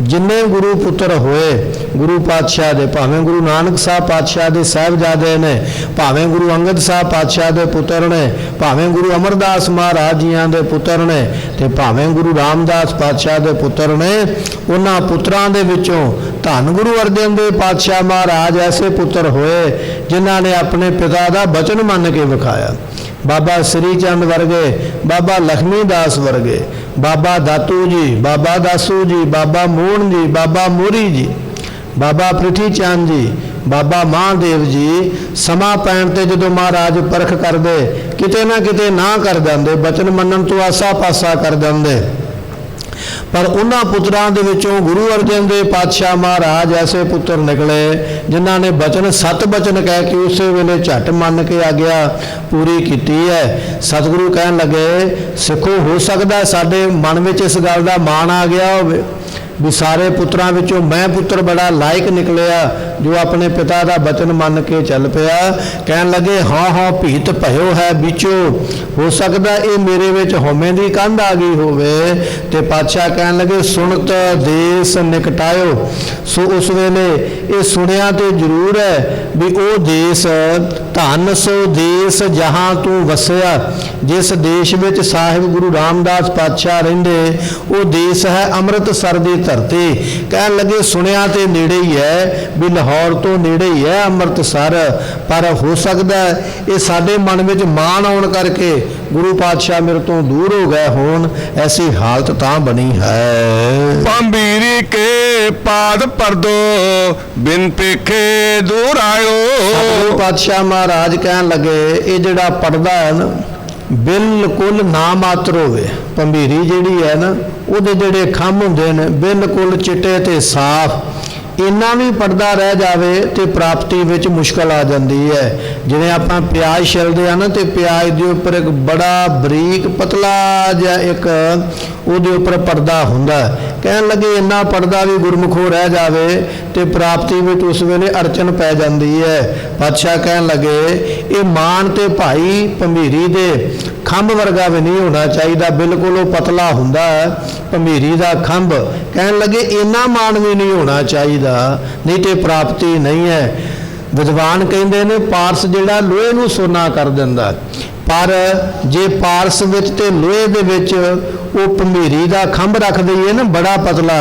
ਜਿੰਨੇ ਗੁਰੂ ਪੁੱਤਰ ਹੋਏ ਗੁਰੂ ਪਾਤਸ਼ਾਹ ਦੇ, ਭਾਵੇਂ ਗੁਰੂ ਨਾਨਕ ਸਾਹਿਬ ਪਾਤਸ਼ਾਹ ਦੇ ਸਾਹਿਬਜ਼ਾਦੇ ਨੇ, ਭਾਵੇਂ ਗੁਰੂ ਅੰਗਦ ਸਾਹਿਬ ਪਾਤਸ਼ਾਹ ਦੇ ਪੁੱਤਰ ਨੇ, ਭਾਵੇਂ ਗੁਰੂ ਅਮਰਦਾਸ ਮਹਾਰਾਜ ਜੀਆਂ ਦੇ ਪੁੱਤਰ ਨੇ, ਤੇ ਭਾਵੇਂ ਗੁਰੂ ਰਾਮਦਾਸ ਪਾਤਸ਼ਾਹ ਦੇ ਪੁੱਤਰ ਨੇ, ਉਹਨਾਂ ਪੁੱਤਰਾਂ ਦੇ ਵਿੱਚੋਂ ਧੰਨ ਗੁਰੂ ਅਰਜਨ ਦੇਵ ਪਾਤਸ਼ਾਹ ਮਹਾਰਾਜ ਐਸੇ ਪੁੱਤਰ ਹੋਏ ਜਿਨ੍ਹਾਂ ਨੇ ਆਪਣੇ ਪਿਤਾ ਦਾ ਬਚਨ ਮੰਨ ਕੇ ਵਿਖਾਇਆ। ਬਾਬਾ ਸ੍ਰੀ ਚੰਦ ਵਰਗੇ, ਬਾਬਾ ਲਖਮੀ ਦਾਸ ਵਰਗੇ, ਬਾਬਾ ਦਾਤੂ ਜੀ, ਬਾਬਾ ਦਾਸੂ ਜੀ, ਬਾਬਾ ਮੋਹਨ ਜੀ, ਬਾਬਾ ਮੋਰੀ ਜੀ, ਬਾਬਾ ਪ੍ਰਿਥੀ ਚੰਦ ਜੀ, ਬਾਬਾ ਮਹਾਦੇਵ ਜੀ ਸਮਾਂ ਪੈਣ ਤੇ ਜਦੋਂ ਮਹਾਰਾਜ ਪਰਖ ਕਰਦੇ ਕਿਤੇ ਨਾ ਕਿਤੇ ਨਾ ਕਰ ਦਿੰਦੇ, ਬਚਨ ਮੰਨਣ ਤੋਂ ਆਸਾ ਪਾਸਾ ਕਰ ਦਿੰਦੇ। ਪਰ ਉਹਨਾਂ ਪੁੱਤਰਾਂ ਦੇ ਵਿੱਚੋਂ ਗੁਰੂ ਅਰਜਨ ਦੇਵ ਪਾਤਸ਼ਾਹ ਮਹਾਰਾਜ ਐਸੇ ਪੁੱਤਰ ਨਿਕਲੇ ਜਿਨ੍ਹਾਂ ਨੇ ਬਚਨ ਸਤ ਬਚਨ ਕਹਿ ਕੇ ਉਸੇ ਵੇਲੇ ਝਟ ਮੰਨ ਕੇ ਆਗਿਆ ਪੂਰੀ ਕੀਤੀ ਹੈ। ਸਤਿਗੁਰੂ ਕਹਿਣ ਲੱਗੇ, ਸਿੱਖੋ ਹੋ ਸਕਦਾ ਸਾਡੇ ਮਨ ਵਿੱਚ ਇਸ ਗੱਲ ਦਾ ਮਾਣ ਆ ਗਿਆ ਹੋਵੇ ਵੀ ਸਾਰੇ ਪੁੱਤਰਾਂ ਵਿੱਚੋਂ ਮੈਂ ਪੁੱਤਰ ਬੜਾ ਲਾਇਕ ਨਿਕਲਿਆ ਜੋ ਆਪਣੇ ਪਿਤਾ ਦਾ ਬਚਨ ਮੰਨ ਕੇ ਚੱਲ ਪਿਆ। ਕਹਿਣ ਲੱਗੇ, ਹਾਂ ਹਾਂ ਭੀਤ ਭਇਓ ਹੈ ਵਿੱਚੋਂ, ਹੋ ਸਕਦਾ ਇਹ ਮੇਰੇ ਵਿੱਚ ਹਉਮੈ ਦੀ ਕੰਧ ਆ ਗਈ ਹੋਵੇ। ਤੇ ਪਾਤਸ਼ਾਹ ਕਹਿਣ ਲੱਗੇ, ਸੁਣਤ ਦੇਸ ਨਿਕਟਾਇਓ। ਸੋ ਉਸ ਵੇਲੇ ਇਹ ਸੁਣਿਆ ਤੇ ਜ਼ਰੂਰ ਹੈ ਵੀ ਉਹ ਦੇਸ ਧਨ ਸੋ ਦੇਸ ਜਹਾਂ ਤੂੰ ਵਸਿਆ, ਜਿਸ ਦੇਸ਼ ਵਿੱਚ ਸਾਹਿਬ ਗੁਰੂ ਰਾਮਦਾਸ ਪਾਤਸ਼ਾਹ ਰਹਿੰਦੇ ਉਹ ਦੇਸ਼ ਹੈ ਅੰਮ੍ਰਿਤਸਰ ਦੀ ਧਰਤੀ। ਕਹਿਣ ਲੱਗੇ, ਸੁਣਿਆ ਤੇ ਨੇੜੇ ਹੀ ਹੈ ਵੀ ਲਾਹੌਰ ਤੋਂ ਨੇੜੇ ਹੀ ਹੈ ਅੰਮ੍ਰਿਤਸਰ, ਪਰ ਹੋ ਸਕਦਾ ਇਹ ਸਾਡੇ ਮਨ ਵਿੱਚ ਮਾਣ ਆਉਣ ਕਰਕੇ ਗੁਰੂ ਪਾਤਸ਼ਾਹ ਮੇਰੇ ਤੋਂ ਦੂਰ ਹੋ ਗਏ ਹੋਣ, ਐਸੀ ਹਾਲਤ ਤਾਂ ਬਣੀ ਹੈ। ਪੰਬੀਰੀ ਕੇ ਪਾਦ ਪਰਦੋ ਬਿਨ ਪੇਖੇ ਦੂਰ ਆਇਓ। ਗੁਰੂ ਪਾਤਸ਼ਾਹ ਮਹਾਰਾਜ ਕਹਿਣ ਲੱਗੇ, ਇਹ ਜਿਹੜਾ ਪਰਦਾ ਹੈ ਨਾ ਬਿਲਕੁਲ ਨਾ ਮਾਤਰ ਹੋਵੇ। ਪੰਬੀਰੀ ਜਿਹੜੀ ਹੈ ਨਾ ਉਹਦੇ ਜਿਹੜੇ ਖੰਭ ਹੁੰਦੇ ਨੇ ਬਿਲਕੁਲ ਚਿੱਟੇ ਤੇ ਸਾਫ਼, ਇੰਨਾ ਵੀ ਪਰਦਾ ਰਹਿ ਜਾਵੇ ਤੇ ਪ੍ਰਾਪਤੀ ਵਿੱਚ ਮੁਸ਼ਕਲ ਆ ਜਾਂਦੀ ਹੈ। ਜਿਵੇਂ ਆਪਾਂ ਪਿਆਜ਼ ਛਿਲਦੇ ਆ ਨਾ ਤੇ ਪਿਆਜ਼ ਦੇ ਉੱਪਰ ਇੱਕ ਬੜਾ ਬਰੀਕ ਪਤਲਾ ਜਿਹਾ ਇੱਕ ਉਹਦੇ ਉੱਪਰ ਪਰਦਾ ਹੁੰਦਾ। ਕਹਿਣ ਲੱਗੇ ਇੰਨਾ ਪਰਦਾ ਵੀ ਗੁਰਮੁਖੋਂ ਰਹਿ ਜਾਵੇ ਤੇ ਪ੍ਰਾਪਤੀ ਵਿੱਚ ਉਸ ਵੇਲੇ ਅੜਚਨ ਪੈ ਜਾਂਦੀ ਹੈ। ਪਾਤਸ਼ਾਹ ਕਹਿਣ ਲੱਗੇ, ਇਹ ਮਾਨ ਤੇ ਭਾਈ ਭੰਬੀਰੀ ਦੇ ਖੰਭ ਵਰਗਾ ਵੀ ਨਹੀਂ ਹੋਣਾ ਚਾਹੀਦਾ, ਬਿਲਕੁਲ ਉਹ ਪਤਲਾ ਹੁੰਦਾ ਭੰਬੀਰੀ ਦਾ ਖੰਭ। ਕਹਿਣ ਲੱਗੇ, ਇੰਨਾ ਮਾਨ ਵੀ ਨਹੀਂ ਹੋਣਾ ਚਾਹੀਦਾ, ਨਹੀਂ ਤੇ ਪ੍ਰਾਪਤੀ ਨਹੀਂ ਹੈ। ਵਿਦਵਾਨ ਕਹਿੰਦੇ ਨੇ ਪਾਰਸ ਜਿਹੜਾ ਲੋਹੇ ਨੂੰ ਸੋਨਾ ਕਰ ਦਿੰਦਾ, ਪਰ ਜੇ ਪਾਰਸ ਵਿੱਚ ਤੇ ਲੋਹੇ ਦੇ ਵਿੱਚ ਉਹ ਭੰਬੀਰੀ ਦਾ ਖੰਭ ਰੱਖ ਦਈਏ ਨਾ ਬੜਾ ਪਤਲਾ,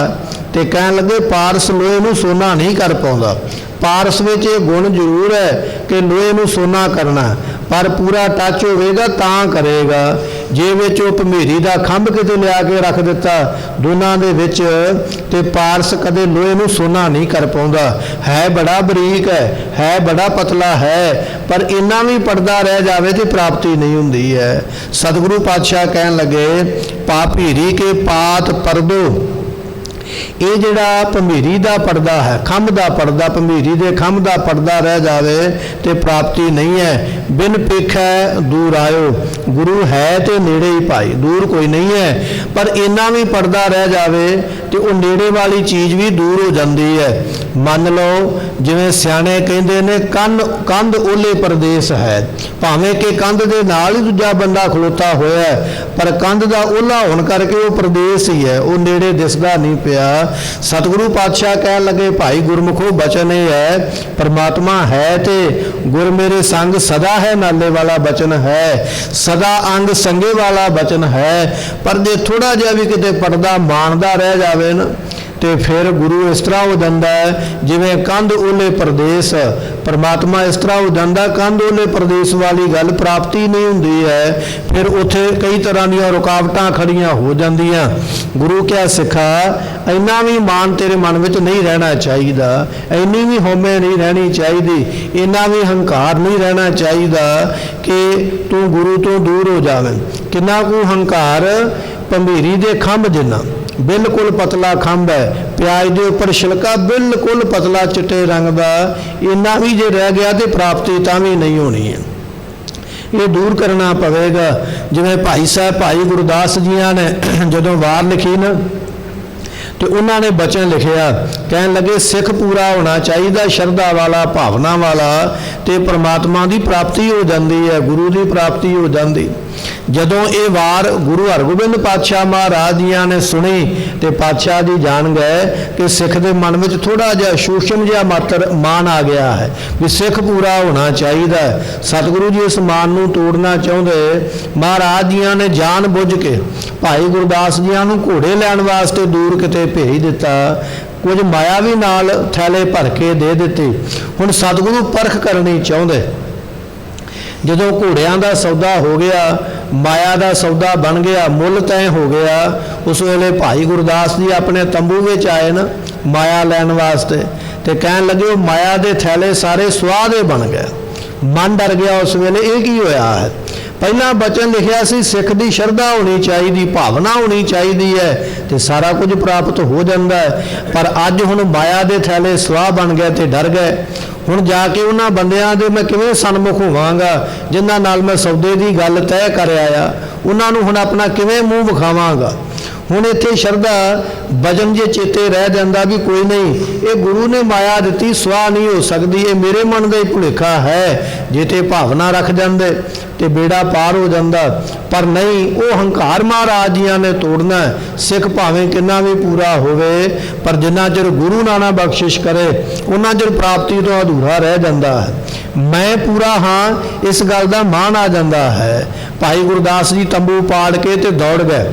ਤੇ ਕਹਿਣ ਲੱਗੇ ਪਾਰਸ ਲੋਹੇ ਨੂੰ ਸੋਨਾ ਨਹੀਂ ਕਰ ਪਾਉਂਦਾ। ਪਾਰਸ ਵਿੱਚ ਇਹ ਗੁਣ ਜ਼ਰੂਰ ਹੈ ਕਿ ਲੋਹੇ ਨੂੰ ਸੋਨਾ ਕਰਨਾ, ਪਰ ਪੂਰਾ ਟੱਚ ਹੋਵੇਗਾ ਤਾਂ ਕਰੇਗਾ। ਜੇ ਵਿੱਚ ਉਹ ਭੰਬੀਰੀ ਦਾ ਖੰਭ ਕਿਤੇ ਲਿਆ ਕੇ ਰੱਖ ਦਿੱਤਾ ਦੋਨਾਂ ਦੇ ਵਿੱਚ, ਤੇ ਪਾਰਸ ਕਦੇ ਲੋਹੇ ਨੂੰ ਸੋਨਾ ਨਹੀਂ ਕਰ ਪਾਉਂਦਾ। ਹੈ ਬੜਾ ਬਰੀਕ ਹੈ ਬੜਾ ਪਤਲਾ ਹੈ, ਪਰ ਇੰਨਾ ਵੀ ਪਰਦਾ ਰਹਿ ਜਾਵੇ ਤੇ ਪ੍ਰਾਪਤੀ ਨਹੀਂ ਹੁੰਦੀ ਹੈ। ਸਤਿਗੁਰੂ ਪਾਤਸ਼ਾਹ ਕਹਿਣ ਲੱਗੇ, ਪਾਪੀਰੀ ਕੇ ਪਾਤ ਪਰਦੋ, ਇਹ ਜਿਹੜਾ ਭੰਬੀਰੀ ਦਾ ਪਰਦਾ ਹੈ, ਖੰਭ ਦਾ ਪਰਦਾ, ਭੰਬੀਰੀ ਦੇ ਖੰਭ ਦਾ ਪਰਦਾ ਰਹਿ ਜਾਵੇ ਤੇ ਪ੍ਰਾਪਤੀ ਨਹੀਂ ਹੈ। ਬਿਨ ਪੇਖੈ ਦੂਰ ਆਇਓ, ਗੁਰੂ ਹੈ ਤੇ ਨੇੜੇ ਹੀ ਭਾਈ, ਦੂਰ ਕੋਈ ਨਹੀਂ ਹੈ, ਪਰ ਇੰਨਾ ਵੀ ਪਰਦਾ ਰਹਿ ਜਾਵੇ ਤੇ ਉਹ ਨੇੜੇ ਵਾਲੀ ਚੀਜ਼ ਵੀ ਦੂਰ ਹੋ ਜਾਂਦੀ ਹੈ। ਮੰਨ ਲਓ ਜਿਵੇਂ ਸਿਆਣੇ ਕਹਿੰਦੇ ਨੇ, ਕੰਧ ਓਲੇ ਪਰਦੇਸ ਹੈ, ਭਾਵੇਂ ਕਿ ਕੰਧ ਦੇ ਨਾਲ ਹੀ ਦੂਜਾ ਬੰਦਾ ਖਲੋਤਾ ਹੋਇਆ, ਪਰ ਕੰਧ ਦਾ ਓਲਾ ਹੋਣ ਕਰਕੇ ਉਹ ਪਰਦੇਸ ਹੀ ਹੈ, ਉਹ ਨੇੜੇ ਦਿਸਦਾ ਨਹੀਂ ਪਿਆ। ਸਤਿਗੁਰੂ ਪਾਤਸ਼ਾਹ ਕਹਿਣ ਲੱਗੇ, ਭਾਈ ਗੁਰਮੁਖੋ ਬਚਨ ਇਹ ਹੈ, ਪਰਮਾਤਮਾ ਹੈ ਤੇ ਗੁਰ ਮੇਰੇ ਸੰਗ ਸਦਾ ਹੈ ਨਾਲੇ ਵਾਲਾ ਬਚਨ ਹੈ, ਸਦਾ ਅੰਗ ਸੰਗੇ ਵਾਲਾ ਬਚਨ ਹੈ। ਪਰ ਜੇ ਥੋੜਾ ਜਿਹਾ ਵੀ ਕਿਤੇ ਪਰਦਾ ਮਾਨਦਾ ਰਹਿ ਜਾਵੇ ਨਾ ਤੇ ਫਿਰ ਗੁਰੂ ਇਸ ਤਰ੍ਹਾਂ ਹੋ ਜਾਂਦਾ ਹੈ ਜਿਵੇਂ ਕੰਧ ਓਲੇ ਪਰਦੇਸ, ਪਰਮਾਤਮਾ ਇਸ ਤਰ੍ਹਾਂ ਹੋ ਜਾਂਦਾ ਕੰਧ ਓਲੇ ਪਰਦੇਸ ਵਾਲੀ ਗੱਲ ਪ੍ਰਾਪਤੀ ਨਹੀਂ ਹੁੰਦੀ ਹੈ। ਫਿਰ ਉੱਥੇ ਕਈ ਤਰ੍ਹਾਂ ਦੀਆਂ ਰੁਕਾਵਟਾਂ ਖੜੀਆਂ ਹੋ ਜਾਂਦੀਆਂ। ਗੁਰੂ ਕਿਹਾ, ਸਿੱਖਾ ਇੰਨਾ ਵੀ ਮਾਨ ਤੇਰੇ ਮਨ ਵਿੱਚ ਨਹੀਂ ਰਹਿਣਾ ਚਾਹੀਦਾ, ਇੰਨੀ ਵੀ ਹਉਮੈ ਨਹੀਂ ਰਹਿਣੀ ਚਾਹੀਦੀ, ਇੰਨਾ ਵੀ ਹੰਕਾਰ ਨਹੀਂ ਰਹਿਣਾ ਚਾਹੀਦਾ ਕਿ ਤੂੰ ਗੁਰੂ ਤੋਂ ਦੂਰ ਹੋ ਜਾਵੇਂ। ਕਿੰਨਾ ਕੁ ਹੰਕਾਰ, ਭੰਬੀਰੀ ਦੇ ਖੰਭ ਜਿੰਨਾ ਬਿਲਕੁਲ ਪਤਲਾ ਖੰਭ ਹੈ, ਪਿਆਜ਼ ਦੇ ਉੱਪਰ ਛਿਲਕਾ ਬਿਲਕੁਲ ਪਤਲਾ ਚਿੱਟੇ ਰੰਗ ਦਾ, ਇੰਨਾ ਵੀ ਜੇ ਰਹਿ ਗਿਆ ਤੇ ਪ੍ਰਾਪਤੀ ਤਾਂ ਵੀ ਨਹੀਂ ਹੋਣੀ ਹੈ। ਇਹ ਦੂਰ ਕਰਨਾ ਪਵੇਗਾ। ਜਿਵੇਂ ਭਾਈ ਸਾਹਿਬ ਭਾਈ ਗੁਰਦਾਸ ਜੀਆਂ ਨੇ ਜਦੋਂ ਵਾਰ ਲਿਖੀ ਨਾ ਤੇ ਉਹਨਾਂ ਨੇ ਬਚਨ ਲਿਖਿਆ, ਕਹਿਣ ਲੱਗੇ ਸਿੱਖ ਪੂਰਾ ਹੋਣਾ ਚਾਹੀਦਾ, ਸ਼ਰਧਾ ਵਾਲਾ, ਭਾਵਨਾ ਵਾਲਾ, ਤੇ ਪਰਮਾਤਮਾ ਦੀ ਪ੍ਰਾਪਤੀ ਹੋ ਜਾਂਦੀ ਹੈ, ਗੁਰੂ ਦੀ ਪ੍ਰਾਪਤੀ ਹੋ ਜਾਂਦੀ। ਜਦੋਂ ਇਹ ਵਾਰ ਗੁਰੂ ਹਰਗੋਬਿੰਦ ਪਾਤਸ਼ਾਹ ਮਹਾਰਾਜ ਜੀਆਂ ਨੇ ਸੁਣੀ ਤੇ ਪਾਤਸ਼ਾਹ ਜੀ ਜਾਣ ਗਏ ਕਿ ਸਿੱਖ ਦੇ ਮਨ ਵਿੱਚ ਥੋੜਾ ਜਿਹਾ ਸੂਖਮ ਜਿਹਾ ਮਾਤਰ ਮਾਨ ਆ ਗਿਆ ਹੈ ਵੀ ਸਿੱਖ ਪੂਰਾ ਹੋਣਾ ਚਾਹੀਦਾ। ਸਤਿਗੁਰੂ ਜੀ ਇਸ ਮਾਨ ਨੂੰ ਤੋੜਨਾ ਚਾਹੁੰਦੇ, ਮਹਾਰਾਜ ਜੀਆਂ ਨੇ ਜਾਣ ਬੁੱਝ ਕੇ ਭਾਈ ਗੁਰਦਾਸ ਜੀਆਂ ਨੂੰ ਘੋੜੇ ਲੈਣ ਵਾਸਤੇ ਦੂਰ ਕਿਤੇ ਭੇਜ ਦਿੱਤਾ, ਕੁਝ ਮਾਇਆ ਵੀ ਨਾਲ ਥੈਲੇ ਭਰ ਕੇ ਦੇ ਦਿੱਤੇ। ਹੁਣ ਸਤਿਗੁਰੂ ਪਰਖ ਕਰਨੀ ਚਾਹੁੰਦੇ। ਜਦੋਂ ਘੋੜਿਆਂ ਦਾ ਸੌਦਾ ਹੋ ਗਿਆ, ਮਾਇਆ ਦਾ ਸੌਦਾ ਬਣ ਗਿਆ, ਮੁੱਲ ਤੈਅ ਹੋ ਗਿਆ, ਉਸ ਵੇਲੇ ਭਾਈ ਗੁਰਦਾਸ ਜੀ ਆਪਣੇ ਤੰਬੂ ਵਿੱਚ ਆਏ ਨਾ ਮਾਇਆ ਲੈਣ ਵਾਸਤੇ, ਤੇ ਕਹਿਣ ਲੱਗੇ ਉਹ ਮਾਇਆ ਦੇ ਥੈਲੇ ਸਾਰੇ ਸੁਆਹ ਦੇ ਬਣ ਗਏ। ਮਨ ਡਰ ਗਿਆ ਉਸ ਵੇਲੇ, ਇਹ ਕੀ ਹੋਇਆ ਹੈ? ਪਹਿਲਾਂ ਬਚਨ ਲਿਖਿਆ ਸੀ ਸਿੱਖ ਦੀ ਸ਼ਰਧਾ ਹੋਣੀ ਚਾਹੀਦੀ, ਭਾਵਨਾ ਹੋਣੀ ਚਾਹੀਦੀ ਹੈ ਤੇ ਸਾਰਾ ਕੁਝ ਪ੍ਰਾਪਤ ਹੋ ਜਾਂਦਾ ਹੈ। ਪਰ ਅੱਜ ਹੁਣ ਮਾਇਆ ਦੇ ਥੈਲੇ ਸਵਾਹ ਬਣ ਗਏ ਤੇ ਡਰ ਗਏ। ਹੁਣ ਜਾ ਕੇ ਉਹਨਾਂ ਬੰਦਿਆਂ ਦੇ ਮੈਂ ਕਿਵੇਂ ਸਨਮੁਖ ਹੋਵਾਂਗਾ ਜਿਨ੍ਹਾਂ ਨਾਲ ਮੈਂ ਸੌਦੇ ਦੀ ਗੱਲ ਤੈਅ ਕਰ ਆਇਆ, ਉਹਨਾਂ ਨੂੰ ਹੁਣ ਆਪਣਾ ਕਿਵੇਂ ਮੂੰਹ ਵਿਖਾਵਾਂਗਾ। ਹੁਣ ਇੱਥੇ ਸ਼ਰਧਾ ਵਜਨ ਜੇ ਚੇਤੇ ਰਹਿ ਜਾਂਦਾ ਵੀ ਕੋਈ ਨਹੀਂ, ਇਹ ਗੁਰੂ ਨੇ ਮਾਇਆ ਦਿੱਤੀ, ਸਵਾਹ ਨਹੀਂ ਹੋ ਸਕਦੀ, ਇਹ ਮੇਰੇ ਮਨ ਦਾ ਹੀ ਭੁਲੇਖਾ ਹੈ। ਜੇ ਤੇ ਭਾਵਨਾ ਰੱਖ ਜਾਂਦੇ ਤੇ ਬੇੜਾ ਪਾਰ ਹੋ ਜਾਂਦਾ, ਪਰ ਨਹੀਂ, ਉਹ ਹੰਕਾਰ ਮਹਾਰਾਜ ਜੀਆਂ ਨੇ ਤੋੜਨਾ। ਸਿੱਖ ਭਾਵੇਂ ਕਿੰਨਾ ਵੀ ਪੂਰਾ ਹੋਵੇ, ਪਰ ਜਿੰਨਾ ਚਿਰ ਗੁਰੂ ਨਾ ਨਾ ਬਖਸ਼ਿਸ਼ ਕਰੇ ਉਹਨਾਂ ਚਿਰ ਪ੍ਰਾਪਤੀ ਤੋਂ ਅਧੂਰਾ ਰਹਿ ਜਾਂਦਾ ਹੈ। ਮੈਂ ਪੂਰਾ ਹਾਂ, ਇਸ ਗੱਲ ਦਾ ਮਾਣ ਆ ਜਾਂਦਾ ਹੈ। ਭਾਈ ਗੁਰਦਾਸ ਜੀ ਤੰਬੂ ਪਾੜ ਕੇ ਤੇ ਦੌੜ ਗਏ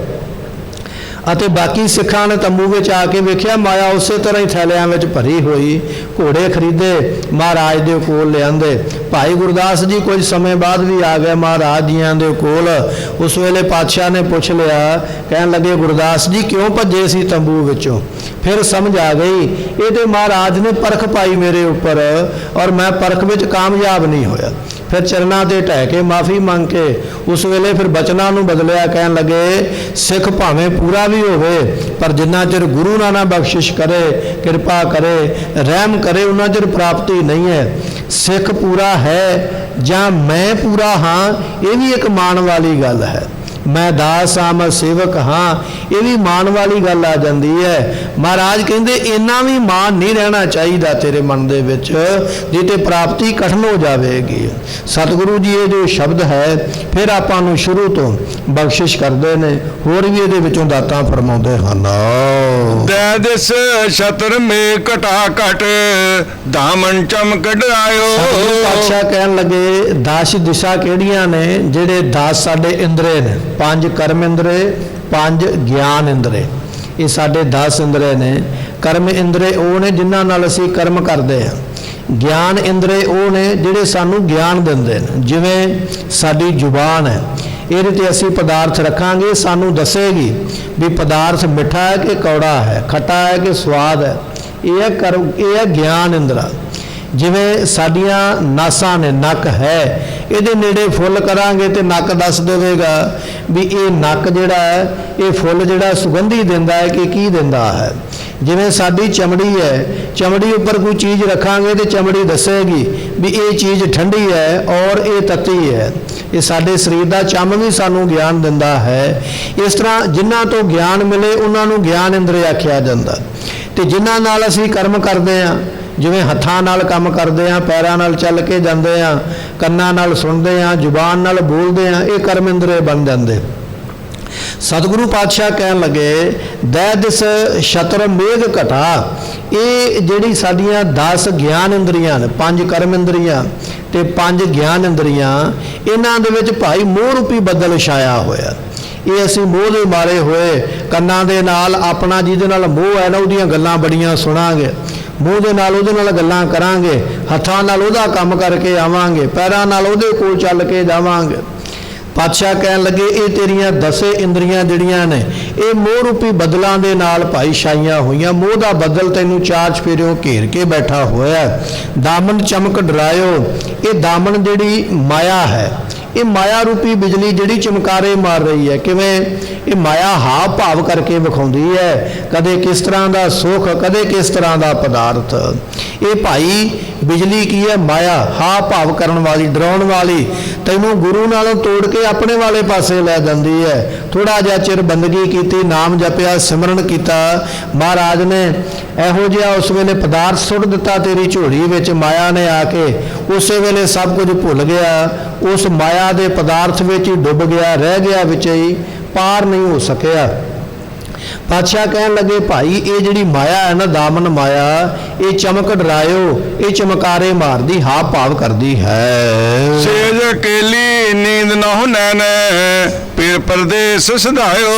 ਅਤੇ ਬਾਕੀ ਸਿੱਖਾਂ ਨੇ ਤੰਬੂ ਵਿੱਚ ਆ ਕੇ ਵੇਖਿਆ ਮਾਇਆ ਉਸੇ ਤਰ੍ਹਾਂ ਹੀ ਥੈਲਿਆਂ ਵਿੱਚ ਭਰੀ ਹੋਈ। ਘੋੜੇ ਖਰੀਦੇ, ਮਹਾਰਾਜ ਦੇ ਕੋਲ ਲਿਆਂਦੇ। ਭਾਈ ਗੁਰਦਾਸ ਜੀ ਕੁਝ ਸਮੇਂ ਬਾਅਦ ਵੀ ਆ ਗਏ ਮਹਾਰਾਜ ਜੀਆਂ ਦੇ ਕੋਲ। ਉਸ ਵੇਲੇ ਪਾਤਸ਼ਾਹ ਨੇ ਪੁੱਛ ਲਿਆ, ਕਹਿਣ ਲੱਗੇ ਗੁਰਦਾਸ ਜੀ ਕਿਉਂ ਭੱਜੇ ਸੀ ਤੰਬੂ ਵਿੱਚੋਂ? ਫਿਰ ਸਮਝ ਆ ਗਈ ਇਹ ਤੇ ਮਹਾਰਾਜ ਨੇ ਪਰਖ ਪਾਈ ਮੇਰੇ ਉੱਪਰ ਔਰ ਮੈਂ ਪਰਖ ਵਿੱਚ ਕਾਮਯਾਬ ਨਹੀਂ ਹੋਇਆ। ਫਿਰ ਚਰਨਾਂ ਤੇ ਢਹਿ ਕੇ ਮਾਫੀ ਮੰਗ ਕੇ ਉਸ ਵੇਲੇ ਫਿਰ ਬਚਨਾਂ ਨੂੰ ਬਦਲਿਆ। ਕਹਿਣ ਲੱਗੇ ਸਿੱਖ ਭਾਵੇਂ ਪੂਰਾ ਵੀ ਹੋਵੇ, ਪਰ ਜਿੰਨਾ ਚਿਰ ਗੁਰੂ ਨਾ ਬਖਸ਼ਿਸ਼ ਕਰੇ, ਕਿਰਪਾ ਕਰੇ, ਰਹਿਮ ਕਰੇ, ਉਹਨਾਂ ਚਿਰ ਪ੍ਰਾਪਤੀ ਨਹੀਂ ਹੈ। ਸਿੱਖ ਪੂਰਾ ਹੈ ਜਾਂ ਮੈਂ ਪੂਰਾ ਹਾਂ, ਇਹ ਵੀ ਇੱਕ ਮਾਣ ਵਾਲੀ ਗੱਲ ਹੈ। ਮੈਂ ਦਾਸ ਹਾਂ, ਮੈਂ ਸੇਵਕ ਹਾਂ, ਇਹ ਵੀ ਮਾਣ ਵਾਲੀ ਗੱਲ ਆ ਜਾਂਦੀ ਹੈ। ਮਹਾਰਾਜ ਕਹਿੰਦੇ ਇੰਨਾ ਵੀ ਮਾਣ ਨਹੀਂ ਰਹਿਣਾ ਚਾਹੀਦਾ ਤੇਰੇ ਮਨ ਦੇ ਵਿੱਚ, ਜੇ ਤੇ ਪ੍ਰਾਪਤੀ ਕਠਨ ਹੋ ਜਾਵੇਗੀ। ਸਤਿਗੁਰੂ ਜੀ ਇਹ ਜੋ ਸ਼ਬਦ ਹੈ ਫਿਰ ਆਪਾਂ ਨੂੰ ਸ਼ੁਰੂ ਤੋਂ ਬਖਸ਼ਿਸ਼ ਕਰਦੇ ਨੇ, ਹੋਰ ਵੀ ਇਹਦੇ ਵਿੱਚੋਂ ਦਾਤਾਂ ਫਰਮਾਉਂਦੇ ਹਨ। ਦੈ ਦਿਸ ਛਤਰ ਮੇ ਘਟਾ ਘਟ ਦਾਮਨ ਚਮਕ ਡਰਾਇਓ। ਪਾਤਸ਼ਾਹ ਕਹਿਣ ਲੱਗੇ 10 ਦਿਸ਼ਾ ਕਿਹੜੀਆਂ ਨੇ? ਜਿਹੜੇ 10 ਸਾਡੇ ਇੰਦਰੇ ਨੇ, 5 ਕਰਮ ਇੰਦਰੇ, 5 ਗਿਆਨ ਇੰਦਰੇ, ਇਹ ਸਾਡੇ 10 ਇੰਦਰੇ ਨੇ। ਕਰਮ ਇੰਦਰੇ ਉਹ ਨੇ ਜਿਨ੍ਹਾਂ ਨਾਲ ਅਸੀਂ ਕਰਮ ਕਰਦੇ ਹਾਂ। ਗਿਆਨ ਇੰਦਰੇ ਉਹ ਨੇ ਜਿਹੜੇ ਸਾਨੂੰ ਗਿਆਨ ਦਿੰਦੇ ਨੇ। ਜਿਵੇਂ ਸਾਡੀ ਜ਼ੁਬਾਨ ਹੈ, ਇਹਦੇ ਤੇ ਅਸੀਂ ਪਦਾਰਥ ਰੱਖਾਂਗੇ, ਸਾਨੂੰ ਦੱਸੇਗੀ ਵੀ ਪਦਾਰਥ ਮਿੱਠਾ ਹੈ ਕਿ ਕੌੜਾ ਹੈ, ਖੱਟਾ ਹੈ ਕਿ ਸਵਾਦ ਹੈ। ਇਹ ਹੈ ਗਿਆਨ ਇੰਦਰਾ। ਜਿਵੇਂ ਸਾਡੀਆਂ ਨਾਸਾਂ ਨੇ, ਨੱਕ ਹੈ, ਇਹਦੇ ਨੇੜੇ ਫੁੱਲ ਕਰਾਂਗੇ ਤੇ ਨੱਕ ਦੱਸ ਦੇਵੇਗਾ ਵੀ ਇਹ ਨੱਕ ਜਿਹੜਾ ਹੈ ਇਹ ਫੁੱਲ ਜਿਹੜਾ ਸੁਗੰਧੀ ਦਿੰਦਾ ਹੈ ਕਿ ਕੀ ਦਿੰਦਾ ਹੈ। ਜਿਵੇਂ ਸਾਡੀ ਚਮੜੀ ਹੈ, ਚਮੜੀ ਉੱਪਰ ਕੋਈ ਚੀਜ਼ ਰੱਖਾਂਗੇ ਤੇ ਚਮੜੀ ਦੱਸੇਗੀ ਵੀ ਇਹ ਚੀਜ਼ ਠੰਡੀ ਹੈ ਔਰ ਇਹ ਤੱਤੀ ਹੈ। ਇਹ ਸਾਡੇ ਸਰੀਰ ਦਾ ਚੰਮ ਵੀ ਸਾਨੂੰ ਗਿਆਨ ਦਿੰਦਾ ਹੈ। ਇਸ ਤਰ੍ਹਾਂ ਜਿਨ੍ਹਾਂ ਤੋਂ ਗਿਆਨ ਮਿਲੇ ਉਹਨਾਂ ਨੂੰ ਗਿਆਨ ਇੰਦਰੀ ਆਖਿਆ ਜਾਂਦਾ। ਤੇ ਜਿਨ੍ਹਾਂ ਨਾਲ ਅਸੀਂ ਕਰਮ ਕਰਦੇ ਹਾਂ, ਜਿਵੇਂ ਹੱਥਾਂ ਨਾਲ ਕੰਮ ਕਰਦੇ ਹਾਂ, ਪੈਰਾਂ ਨਾਲ ਚੱਲ ਕੇ ਜਾਂਦੇ ਹਾਂ, ਕੰਨਾਂ ਨਾਲ ਸੁਣਦੇ ਹਾਂ, ਜ਼ੁਬਾਨ ਨਾਲ ਬੋਲਦੇ ਹਾਂ, ਇਹ ਕਰਮ ਇੰਦਰੇ ਬਣ ਜਾਂਦੇ। ਸਤਿਗੁਰੂ ਪਾਤਸ਼ਾਹ ਕਹਿਣ ਲੱਗੇ ਦੈ ਦਿਸ ਛਤਰ ਮੇਘ ਘਟਾ, ਇਹ ਜਿਹੜੀ ਸਾਡੀਆਂ 10 ਗਿਆਨ ਇੰਦਰੀਆਂ ਨੇ, 5 ਕਰਮ ਇੰਦਰੀਆਂ ਤੇ 5 ਗਿਆਨ ਇੰਦਰੀਆਂ, ਇਹਨਾਂ ਦੇ ਵਿੱਚ ਭਾਈ ਮੋਹ ਰੂਪੀ ਬੱਦਲ ਛਾਇਆ ਹੋਇਆ। ਇਹ ਅਸੀਂ ਮੋਹ ਦੇ ਮਾਰੇ ਹੋਏ ਕੰਨਾਂ ਦੇ ਨਾਲ ਆਪਣਾ ਜਿਹਦੇ ਨਾਲ ਮੋਹ ਹੈ ਨਾ ਉਹਦੀਆਂ ਗੱਲਾਂ ਬੜੀਆਂ ਸੁਣਾਂਗੇ, ਮੂੰਹ ਦੇ ਨਾਲ ਉਹਦੇ ਨਾਲ ਗੱਲਾਂ ਕਰਾਂਗੇ, ਹੱਥਾਂ ਨਾਲ ਉਹਦਾ ਕੰਮ ਕਰਕੇ ਆਵਾਂਗੇ, ਪੈਰਾਂ ਨਾਲ ਉਹਦੇ ਕੋਲ ਚੱਲ ਕੇ ਜਾਵਾਂਗੇ। ਪਾਤਸ਼ਾਹ ਕਹਿਣ ਲੱਗੇ ਇਹ ਤੇਰੀਆਂ 10 ਇੰਦਰੀਆਂ ਜਿਹੜੀਆਂ ਨੇ ਇਹ ਮੋਹ ਰੂਪੀ ਬੱਦਲਾਂ ਦੇ ਨਾਲ ਭਾਈ ਛਾਈਆਂ ਹੋਈਆਂ। ਮੋਹ ਦਾ ਬੱਦਲ ਤੈਨੂੰ ਚਾਰ ਚਫੇਰਿਓਂ ਘੇਰ ਕੇ ਬੈਠਾ ਹੋਇਆ। ਦਾਮਨ ਚਮਕ ਡਰਾਇਓ, ਇਹ ਦਾਮਨ ਜਿਹੜੀ ਮਾਇਆ ਹੈ, ਇਹ ਮਾਇਆ ਰੂਪੀ ਬਿਜਲੀ ਜਿਹੜੀ ਚਮਕਾਰੇ ਮਾਰ ਰਹੀ ਹੈ। ਕਿਵੇਂ? ਇਹ ਮਾਇਆ ਹਾਵ ਭਾਵ ਕਰਕੇ ਵਿਖਾਉਂਦੀ ਹੈ, ਕਦੇ ਕਿਸ ਤਰ੍ਹਾਂ ਦਾ ਸੁੱਖ, ਕਦੇ ਕਿਸ ਤਰ੍ਹਾਂ ਦਾ ਪਦਾਰਥ। ਇਹ ਭਾਈ ਬਿਜਲੀ ਕੀ ਹੈ? ਮਾਇਆ, ਹਾਵ ਭਾਵ ਕਰਨ ਵਾਲੀ, ਡਰਾਉਣ ਵਾਲੀ, ਤੈਨੂੰ ਗੁਰੂ ਨਾਲੋਂ ਤੋੜ ਕੇ ਆਪਣੇ ਵਾਲੇ ਪਾਸੇ ਲੈ ਜਾਂਦੀ ਹੈ। ਥੋੜਾ ਜਿਹਾ ਚਿਰ ਬੰਦਗੀ ਕੀਤੀ, ਨਾਮ ਜਪਿਆ, ਸਿਮਰਨ ਕੀਤਾ, ਮਹਾਰਾਜ ਨੇ ਇਹੋ ਜਿਹਾ ਉਸ ਵੇਲੇ ਪਦਾਰਥ ਸੁੱਟ ਦਿੱਤਾ ਤੇਰੀ ਝੋਲੀ ਵਿੱਚ। ਮਾਇਆ ਨੇ ਆ ਕੇ ਉਸੇ ਵੇਲੇ ਸਭ ਕੁਝ ਭੁੱਲ ਗਿਆ, ਉਸ ਮਾਇਆ ਦੇ ਪਦਾਰਥ ਵਿੱਚ ਹੀ ਡੁੱਬ ਗਿਆ, ਰਹਿ ਗਿਆ ਵਿੱਚ ਹੀ, ਪਾਰ ਨਹੀਂ ਹੋ ਸਕਿਆ। ਪਾਤਸ਼ਾਹ ਕਹਿਣ ਲੱਗੇ ਭਾਈ ਇਹ ਜਿਹੜੀ ਮਾਇਆ ਹੈ ਨਾ, ਦਾਮਨ ਮਾਇਆ, ਇਹ ਚਮਕ ਡਰਾਇਓ, ਇਹ ਚਮਕਾਰੇ ਮਾਰਦੀ, ਹਾਵ ਭਾਵ ਕਰਦੀ ਹੈ। ਸੇਜ ਅਕੇਲੀ ਨੀਂਦ ਨਾ ਨੈਣ ਪੀਰ ਪਰਦੇਸ ਸਧਾਇਓ।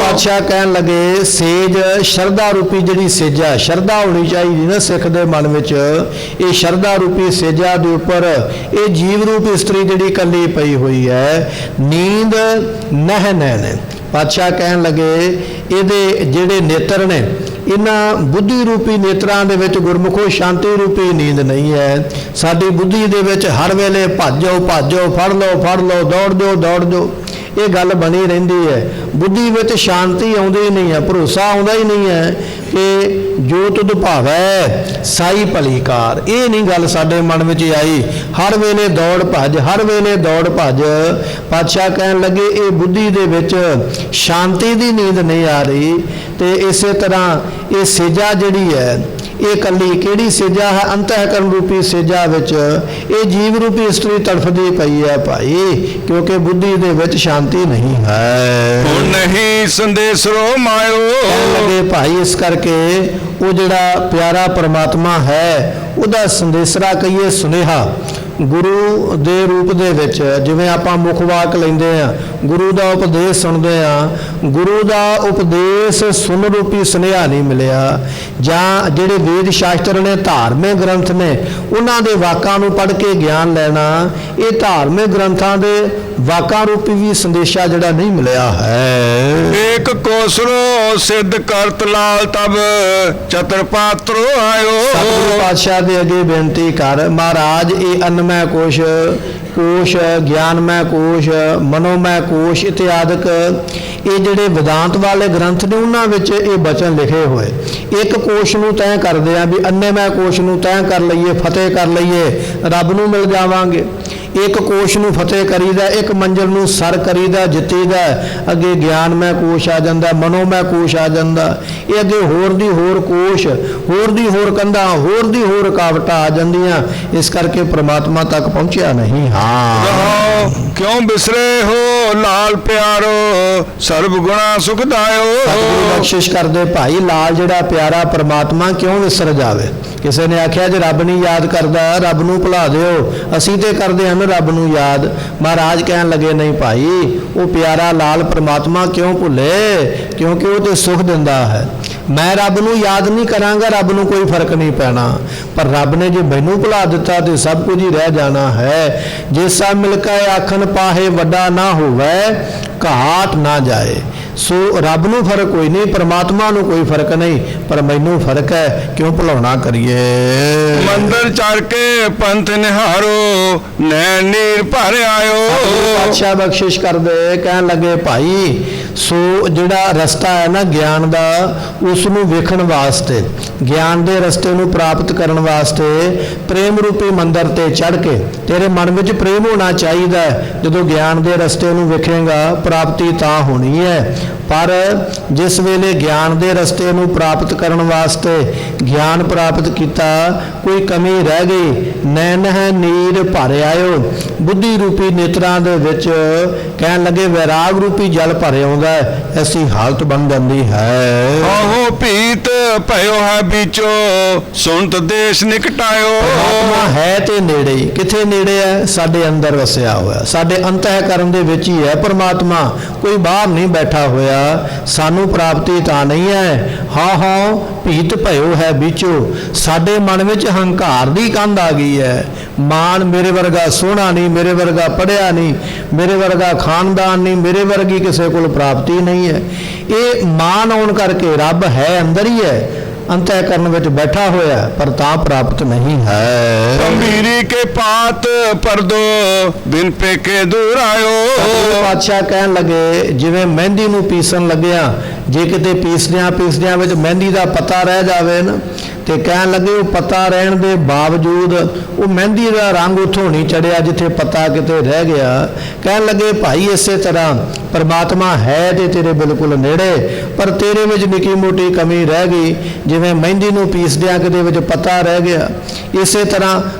ਪਾਤਸ਼ਾਹ ਕਹਿਣ ਲੱਗੇ ਸੇਜ ਸ਼ਰਧਾ ਰੂਪੀ ਜਿਹੜੀ ਸੇਜਾ, ਸ਼ਰਧਾ ਹੋਣੀ ਚਾਹੀਦੀ ਨਾ ਸਿੱਖ ਦੇ ਮਨ ਵਿੱਚ। ਇਹ ਸ਼ਰਧਾ ਰੂਪੀ ਸੇਜਾ ਦੇ ਉੱਪਰ ਇਹ ਜੀਵ ਰੂਪ ਇਸਤਰੀ ਜਿਹੜੀ ਇਕੱਲੀ ਪਈ ਹੋਈ ਹੈ। ਨੀਂਦ ਨਹਿ ਨੈਣ, ਪਾਤਸ਼ਾਹ ਕਹਿਣ ਲੱਗੇ ਇਹਦੇ ਜਿਹੜੇ ਨੇਤਰ ਨੇ ਇਹਨਾਂ ਬੁੱਧੀ ਰੂਪੀ ਨੇਤਰਾਂ ਦੇ ਵਿੱਚ ਗੁਰਮੁਖੋ ਸ਼ਾਂਤੀ ਰੂਪੀ ਨੀਂਦ ਨਹੀਂ ਹੈ। ਸਾਡੀ ਬੁੱਧੀ ਦੇ ਵਿੱਚ ਹਰ ਵੇਲੇ ਭਾਜੋ ਫੜ ਲਓ ਦੌੜ ਜਾਓ ਇਹ ਗੱਲ ਬਣੀ ਰਹਿੰਦੀ ਹੈ। ਬੁੱਧੀ ਵਿੱਚ ਸ਼ਾਂਤੀ ਆਉਂਦੀ ਨਹੀਂ ਹੈ, ਭਰੋਸਾ ਆਉਂਦਾ ਹੀ ਨਹੀਂ ਹੈ ਕਿ ਜੋ ਤੁਧ ਭਾਵੈ ਸਾਈ ਭਲੀ ਕਾਰ। ਇਹ ਨਹੀਂ ਗੱਲ ਸਾਡੇ ਮਨ ਵਿੱਚ ਆਈ। ਹਰ ਵੇਲੇ ਦੌੜ ਭੱਜ। ਪਾਤਸ਼ਾਹ ਕਹਿਣ ਲੱਗੇ ਇਹ ਬੁੱਧੀ ਦੇ ਵਿੱਚ ਸ਼ਾਂਤੀ ਦੀ ਨੀਂਦ ਨਹੀਂ ਆ ਰਹੀ। ਤੇ ਇਸੇ ਤਰ੍ਹਾਂ ਇਹ ਸੇਜਾ ਜਿਹੜੀ ਹੈ, ਇਹ ਕੱਲੀ ਕਿਹੜੀ ਸੇਜਾ ਹੈ? ਅੰਤःਕਰਨ ਰੂਪੀ ਸੇਜਾ ਵਿੱਚ ਇਹ ਜੀਵ ਰੂਪੀ ਇਸਤਰੀ ਤੜਫਦੀ ਪਈ ਹੈ ਭਾਈ, ਕਿਉਂਕਿ ਬੁੱਧੀ ਦੇ ਵਿੱਚ ਸ਼ਾਂਤੀ ਨਹੀਂ ਹੈ। ਹੁਣ ਨਹੀਂ ਸੰਦੇਸਰੋ ਮਾਇਓ। ਕਹਿਣ ਲੱਗੇ ਭਾਈ ਇਸ ਕਰਕੇ ਉਹ ਜਿਹੜਾ ਪਿਆਰਾ ਪਰਮਾਤਮਾ ਹੈ ਉਹਦਾ ਸੰਦੇਸਰਾ ਕਹੀਏ ਸੁਨੇਹਾ ਗੁਰੂ ਦੇ ਰੂਪ ਦੇ ਵਿੱਚ, ਜਿਵੇਂ ਆਪਾਂ ਮੁੱਖ ਵਾਕ ਲੈਂਦੇ ਆ, ਗੁਰੂ ਦਾ ਉਪਦੇਸ਼ ਸੁਣਦੇ ਆ, ਗੁਰੂ ਦਾ ਉਪਦੇਸ਼ ਸੁਣ ਰੂਪੀ ਸੁਨੇਹਾ ਨਹੀਂ ਮਿਲਿਆ। ਜਾਂ ਜਿਹੜੇ ਵੇਦ ਸ਼ਾਸਤਰ ਨੇ, ਧਾਰਮਿਕ ਗ੍ਰੰਥ ਨੇ, ਉਹਨਾਂ ਦੇ ਵਾਕਾਂ ਨੂੰ ਪੜ੍ਹ ਕੇ ਗਿਆਨ ਲੈਣਾ, ਇਹ ਧਾਰਮਿਕ ਗ੍ਰੰਥਾਂ ਦੇ ਵਾਕਾਂ ਰੂਪੀ ਵੀ ਸੰਦੇਸ਼ਾ ਜਿਹੜਾ ਨਹੀਂ ਮਿਲਿਆ ਹੈ। ਏਕ ਕੋਸਰੋ ਸਿੱਧ ਕਰਤ ਲਾਲ ਤਬ ਚਤਰ ਪਾਤਰੋ ਆਇਓ। ਸਤਿਗੁਰੂ ਪਾਤਸ਼ਾਹ ਦੇ ਅੱਗੇ ਬੇਨਤੀ ਕਰ, ਮਹਾਰਾਜ ਇਹ ਅੰਨਮੈ ਕੋਸ਼, ਗਿਆਨਮੈ ਕੋਸ਼, ਮਨੋਮੈ ਕੋਸ਼ ਇਤਿਆਦਿਕ ਇਹ ਜਿਹੜੇ ਵਿਦਾਂਤ ਵਾਲੇ ਗ੍ਰੰਥ ਨੇ ਉਹਨਾਂ ਵਿੱਚ ਇਹ ਬਚਨ ਲਿਖੇ ਹੋਏ। ਇੱਕ ਕੋਸ਼ ਨੂੰ ਤੈਅ ਕਰਦੇ ਆ ਵੀ ਅੰਨਮੈ ਕੋਸ਼ ਨੂੰ ਤੈਅ ਕਰ ਲਈਏ, ਫਤਿਹ ਕਰ ਲਈਏ, ਰੱਬ ਨੂੰ ਮਿਲ ਜਾਵਾਂਗੇ। ਇੱਕ ਕੋਸ਼ ਨੂੰ ਫਤਿਹ ਕਰੀਦਾ, ਇੱਕ ਮੰਜ਼ਿਲ ਨੂੰ ਸਰ ਕਰੀਦਾ, ਜਿੱਤੀਦਾ, ਅੱਗੇ ਗਿਆਨਮੈ ਕੋਸ਼ ਆ ਜਾਂਦਾ, ਮਨੋਮੈ ਕੋਸ਼ ਆ ਜਾਂਦਾ। ਇਹ ਅੱਗੇ ਹੋਰ ਦੀ ਹੋਰ ਕੋਸ਼, ਹੋਰ ਦੀ ਹੋਰ ਕੰਧਾਂ, ਹੋਰ ਦੀ ਹੋਰ ਰੁਕਾਵਟਾਂ ਆ ਜਾਂਦੀਆਂ। ਇਸ ਕਰਕੇ ਪ੍ਰਮਾਤਮਾ ਤੱਕ ਪਹੁੰਚਿਆ ਨਹੀਂ। ਰਹਾਉ ਕਿਉਂ ਬਿਸਰੇ ਹੋ ਲਾਲ ਪਿਆਰੋ ਸਰਬ ਗੁਣਾ ਸੁਖਦਾਇਓ। ਸਤਿਗੁਰੂ ਬਖਸ਼ਿਸ਼ ਕਰਦੇ ਭਾਈ, ਲਾਲ ਜਿਹੜਾ ਪਿਆਰਾ ਪ੍ਰਮਾਤਮਾ ਕਿਉਂ ਵਿਸਰ ਜਾਵੇ। ਕਿਸੇ ਨੇ ਆਖਿਆ ਜੇ ਰੱਬ ਨਹੀਂ ਯਾਦ ਕਰਦਾ ਰੱਬ ਨੂੰ ਭੁਲਾ ਦਿਓ, ਅਸੀਂ ਤੇ ਕਰਦੇ ਹਾਂ ਰੱਬ ਨੂੰ ਯਾਦ। ਮਹਾਰਾਜ ਕਹਿਣ ਲੱਗੇ ਨਹੀਂ ਭਾਈ, ਉਹ ਪਿਆਰਾ ਲਾਲ ਪ੍ਰਮਾਤਮਾ ਕਿਉਂ ਭੁੱਲੇ? ਕਿਉਂਕਿ ਉਹ ਤੇ ਸੁਖ ਦਿੰਦਾ ਹੈ। ਮੈਂ ਰੱਬ ਨੂੰ ਯਾਦ ਨਹੀਂ ਕਰਾਂਗਾ, ਰੱਬ ਨੂੰ ਕੋਈ ਫਰਕ ਨਹੀਂ ਪੈਣਾ। ਪਰ ਰੱਬ ਨੇ ਜੇ ਮੈਨੂੰ ਭੁਲਾ ਦਿੱਤਾ ਤੇ ਸਭ ਕੁਝ ਹੀ ਰਹਿ ਜਾਣਾ ਹੈ। ਜੇ ਸਭ ਮਿਲ ਕੇ ਆਖਣ ਪਾਹੇ ਵੱਡਾ ਨਾ ਹੋਵੇ, ਘਾਟ ਨਾ ਜਾਏ। ਸੋ ਰੱਬ ਨੂੰ ਫਰਕ ਕੋਈ ਨਹੀਂ, ਪਰਮਾਤਮਾ ਨੂੰ ਕੋਈ ਫਰਕ ਨਹੀਂ, ਪਰ ਮੈਨੂੰ ਫਰਕ ਹੈ, ਕਿਉਂ ਭੁਲਾਉਣਾ ਕਰੀਏ। ਮੰਦਰ ਚੜ ਕੇ ਪੰਥ ਨਿਹਾਰੋ ਨੈਣ ਨੀਰ ਭਰ ਆਇਓ। ਪਾਤਸ਼ਾਹ ਬਖਸ਼ਿਸ਼ ਕਰਦੇ, ਕਹਿਣ ਲੱਗੇ ਭਾਈ ਸੋ ਜਿਹੜਾ ਰਸਤਾ ਹੈ ਨਾ ਗਿਆਨ ਦਾ, ਉਸ ਨੂੰ ਵੇਖਣ ਵਾਸਤੇ, ਗਿਆਨ ਦੇ ਰਸਤੇ ਨੂੰ ਪ੍ਰਾਪਤ ਕਰਨ ਵਾਸਤੇ ਪ੍ਰੇਮ ਰੂਪੀ ਮੰਦਰ ਤੇ ਚੜ ਕੇ, ਤੇਰੇ ਮਨ ਵਿੱਚ ਪ੍ਰੇਮ ਹੋਣਾ ਚਾਹੀਦਾ ਹੈ। ਜਦੋਂ ਗਿਆਨ ਦੇ ਰਸਤੇ ਨੂੰ ਵੇਖੇਗਾ ਪ੍ਰਾਪਤੀ ਤਾਂ ਹੋਣੀ ਹੈ। ਪਰ ਜਿਸ ਵੇਲੇ ਗਿਆਨ ਦੇ ਰਸਤੇ ਨੂੰ ਪ੍ਰਾਪਤ ਕਰਨ ਵਾਸਤੇ ਗਿਆਨ ਪ੍ਰਾਪਤ ਕੀਤਾ, ਕੋਈ ਕਮੀ ਰਹਿ ਗਈ, ਨੈਣ ਹੈ ਨੀਰ ਭਰ ਆਇਓ। ਬੁੱਧੀ ਰੂਪੀ ਨੇਤਰਾਂ ਦੇ ਵਿੱਚ ਕਹਿਣ ਲੱਗੇ ਵੈਰਾਗ ਰੂਪੀ ਜਲ ਭਰ ਆਉਂਦਾ, ਐਸੀ ਹਾਲਤ ਬਣ ਜਾਂਦੀ ਹੈ। ਆਹੋ ਭੀਤ ਭਇਓ ਹੈ ਵਿੱਚੋ ਸੁਣਤ ਦੇਸ਼ ਨਿਕਟਾਇਓ। ਪਰਮਾਤਮਾ ਹੈ ਤੇ ਨੇੜੇ ਹੀ। ਕਿੱਥੇ ਨੇੜੇ ਹੈ? ਸਾਡੇ ਅੰਦਰ ਵਸਿਆ ਹੋਇਆ, ਸਾਡੇ ਅੰਤःਕਰਨ ਦੇ ਵਿੱਚ ਹੀ ਹੈ ਪਰਮਾਤਮਾ, ਕੋਈ ਬਾਹਰ ਨਹੀਂ ਬੈਠਾ ਹੋਇਆ। ਸਾਨੂੰ ਪ੍ਰਾਪਤੀ ਤਾਂ ਨਹੀਂ ਹੈ। ਹਾਂ ਭੀਤ ਭਇਓ ਹੈ ਵਿੱਚੋਂ, ਸਾਡੇ ਮਨ ਵਿੱਚ ਹੰਕਾਰ ਦੀ ਕੰਧ ਆ ਗਈ ਹੈ। ਮਾਨ ਮੇਰੇ ਵਰਗਾ ਸੋਹਣਾ ਨਹੀਂ, ਮੇਰੇ ਵਰਗਾ ਪੜ੍ਹਿਆ ਨਹੀਂ, ਮੇਰੇ ਵਰਗਾ ਖਾਨਦਾਨ ਨਹੀਂ, ਮੇਰੇ ਵਰਗੀ ਕਿਸੇ ਕੋਲ ਪ੍ਰਾਪਤੀ ਨਹੀਂ ਹੈ। ਇਹ ਮਾਨ ਆਉਣ ਕਰਕੇ ਰੱਬ ਹੈ ਅੰਦਰ ਹੀ ਹੈ, ਅੰਤःਕਰਨ ਵਿੱਚ ਬੈਠਾ ਹੋਇਆ, ਪਰ ਤਾਂ ਪ੍ਰਾਪਤ ਨਹੀਂ ਹੈ। ਗੰਭੀਰੀ ਕੇ ਪਾਤ ਪਰਦੋ ਬਿਨ ਪੇਕੇ ਦੂਰ ਆਇਓ। ਪਾਤਸ਼ਾਹ ਕਹਿਣ ਲੱਗੇ ਜਿਵੇਂ ਮਹਿੰਦੀ ਨੂੰ ਪੀਸਣ ਲੱਗਿਆ, ਜੇ ਕਿਤੇ ਪੀਸਦਿਆਂ ਵਿੱਚ ਮਹਿੰਦੀ ਦਾ ਪਤਾ ਰਹਿ ਜਾਵੇ ਨਾ, ਤੇ ਕਹਿਣ ਲੱਗੇ ਉਹ ਪਤਾ ਰਹਿਣ ਦੇ ਬਾਵਜੂਦ ਉਹ ਮਹਿੰਦੀ ਦਾ ਰੰਗ ਉੱਥੋਂ ਨਹੀਂ ਚੜਿਆ ਜਿੱਥੇ ਪਤਾ ਕਿਤੇ ਰਹਿ ਗਿਆ। ਕਹਿਣ ਲੱਗੇ ਭਾਈ ਇਸੇ ਤਰ੍ਹਾਂ ਪਰਮਾਤਮਾ ਹੈ ਤੇ ਤੇਰੇ ਬਿਲਕੁਲ ਨੇੜੇ, ਪਰ ਤੇਰੇ ਵਿੱਚ ਨਿੱਕੀ ਮੋਟੀ ਕਮੀ ਰਹਿ ਗਈ। ਜਿਵੇਂ ਮਹਿੰਦੀ ਨੂੰ ਪੀਸਦਿਆਂ ਕਿਤੇ ਵਿੱਚ ਪਤਾ ਰਹਿ ਗਿਆ, ਇਸੇ ਤਰ੍ਹਾਂ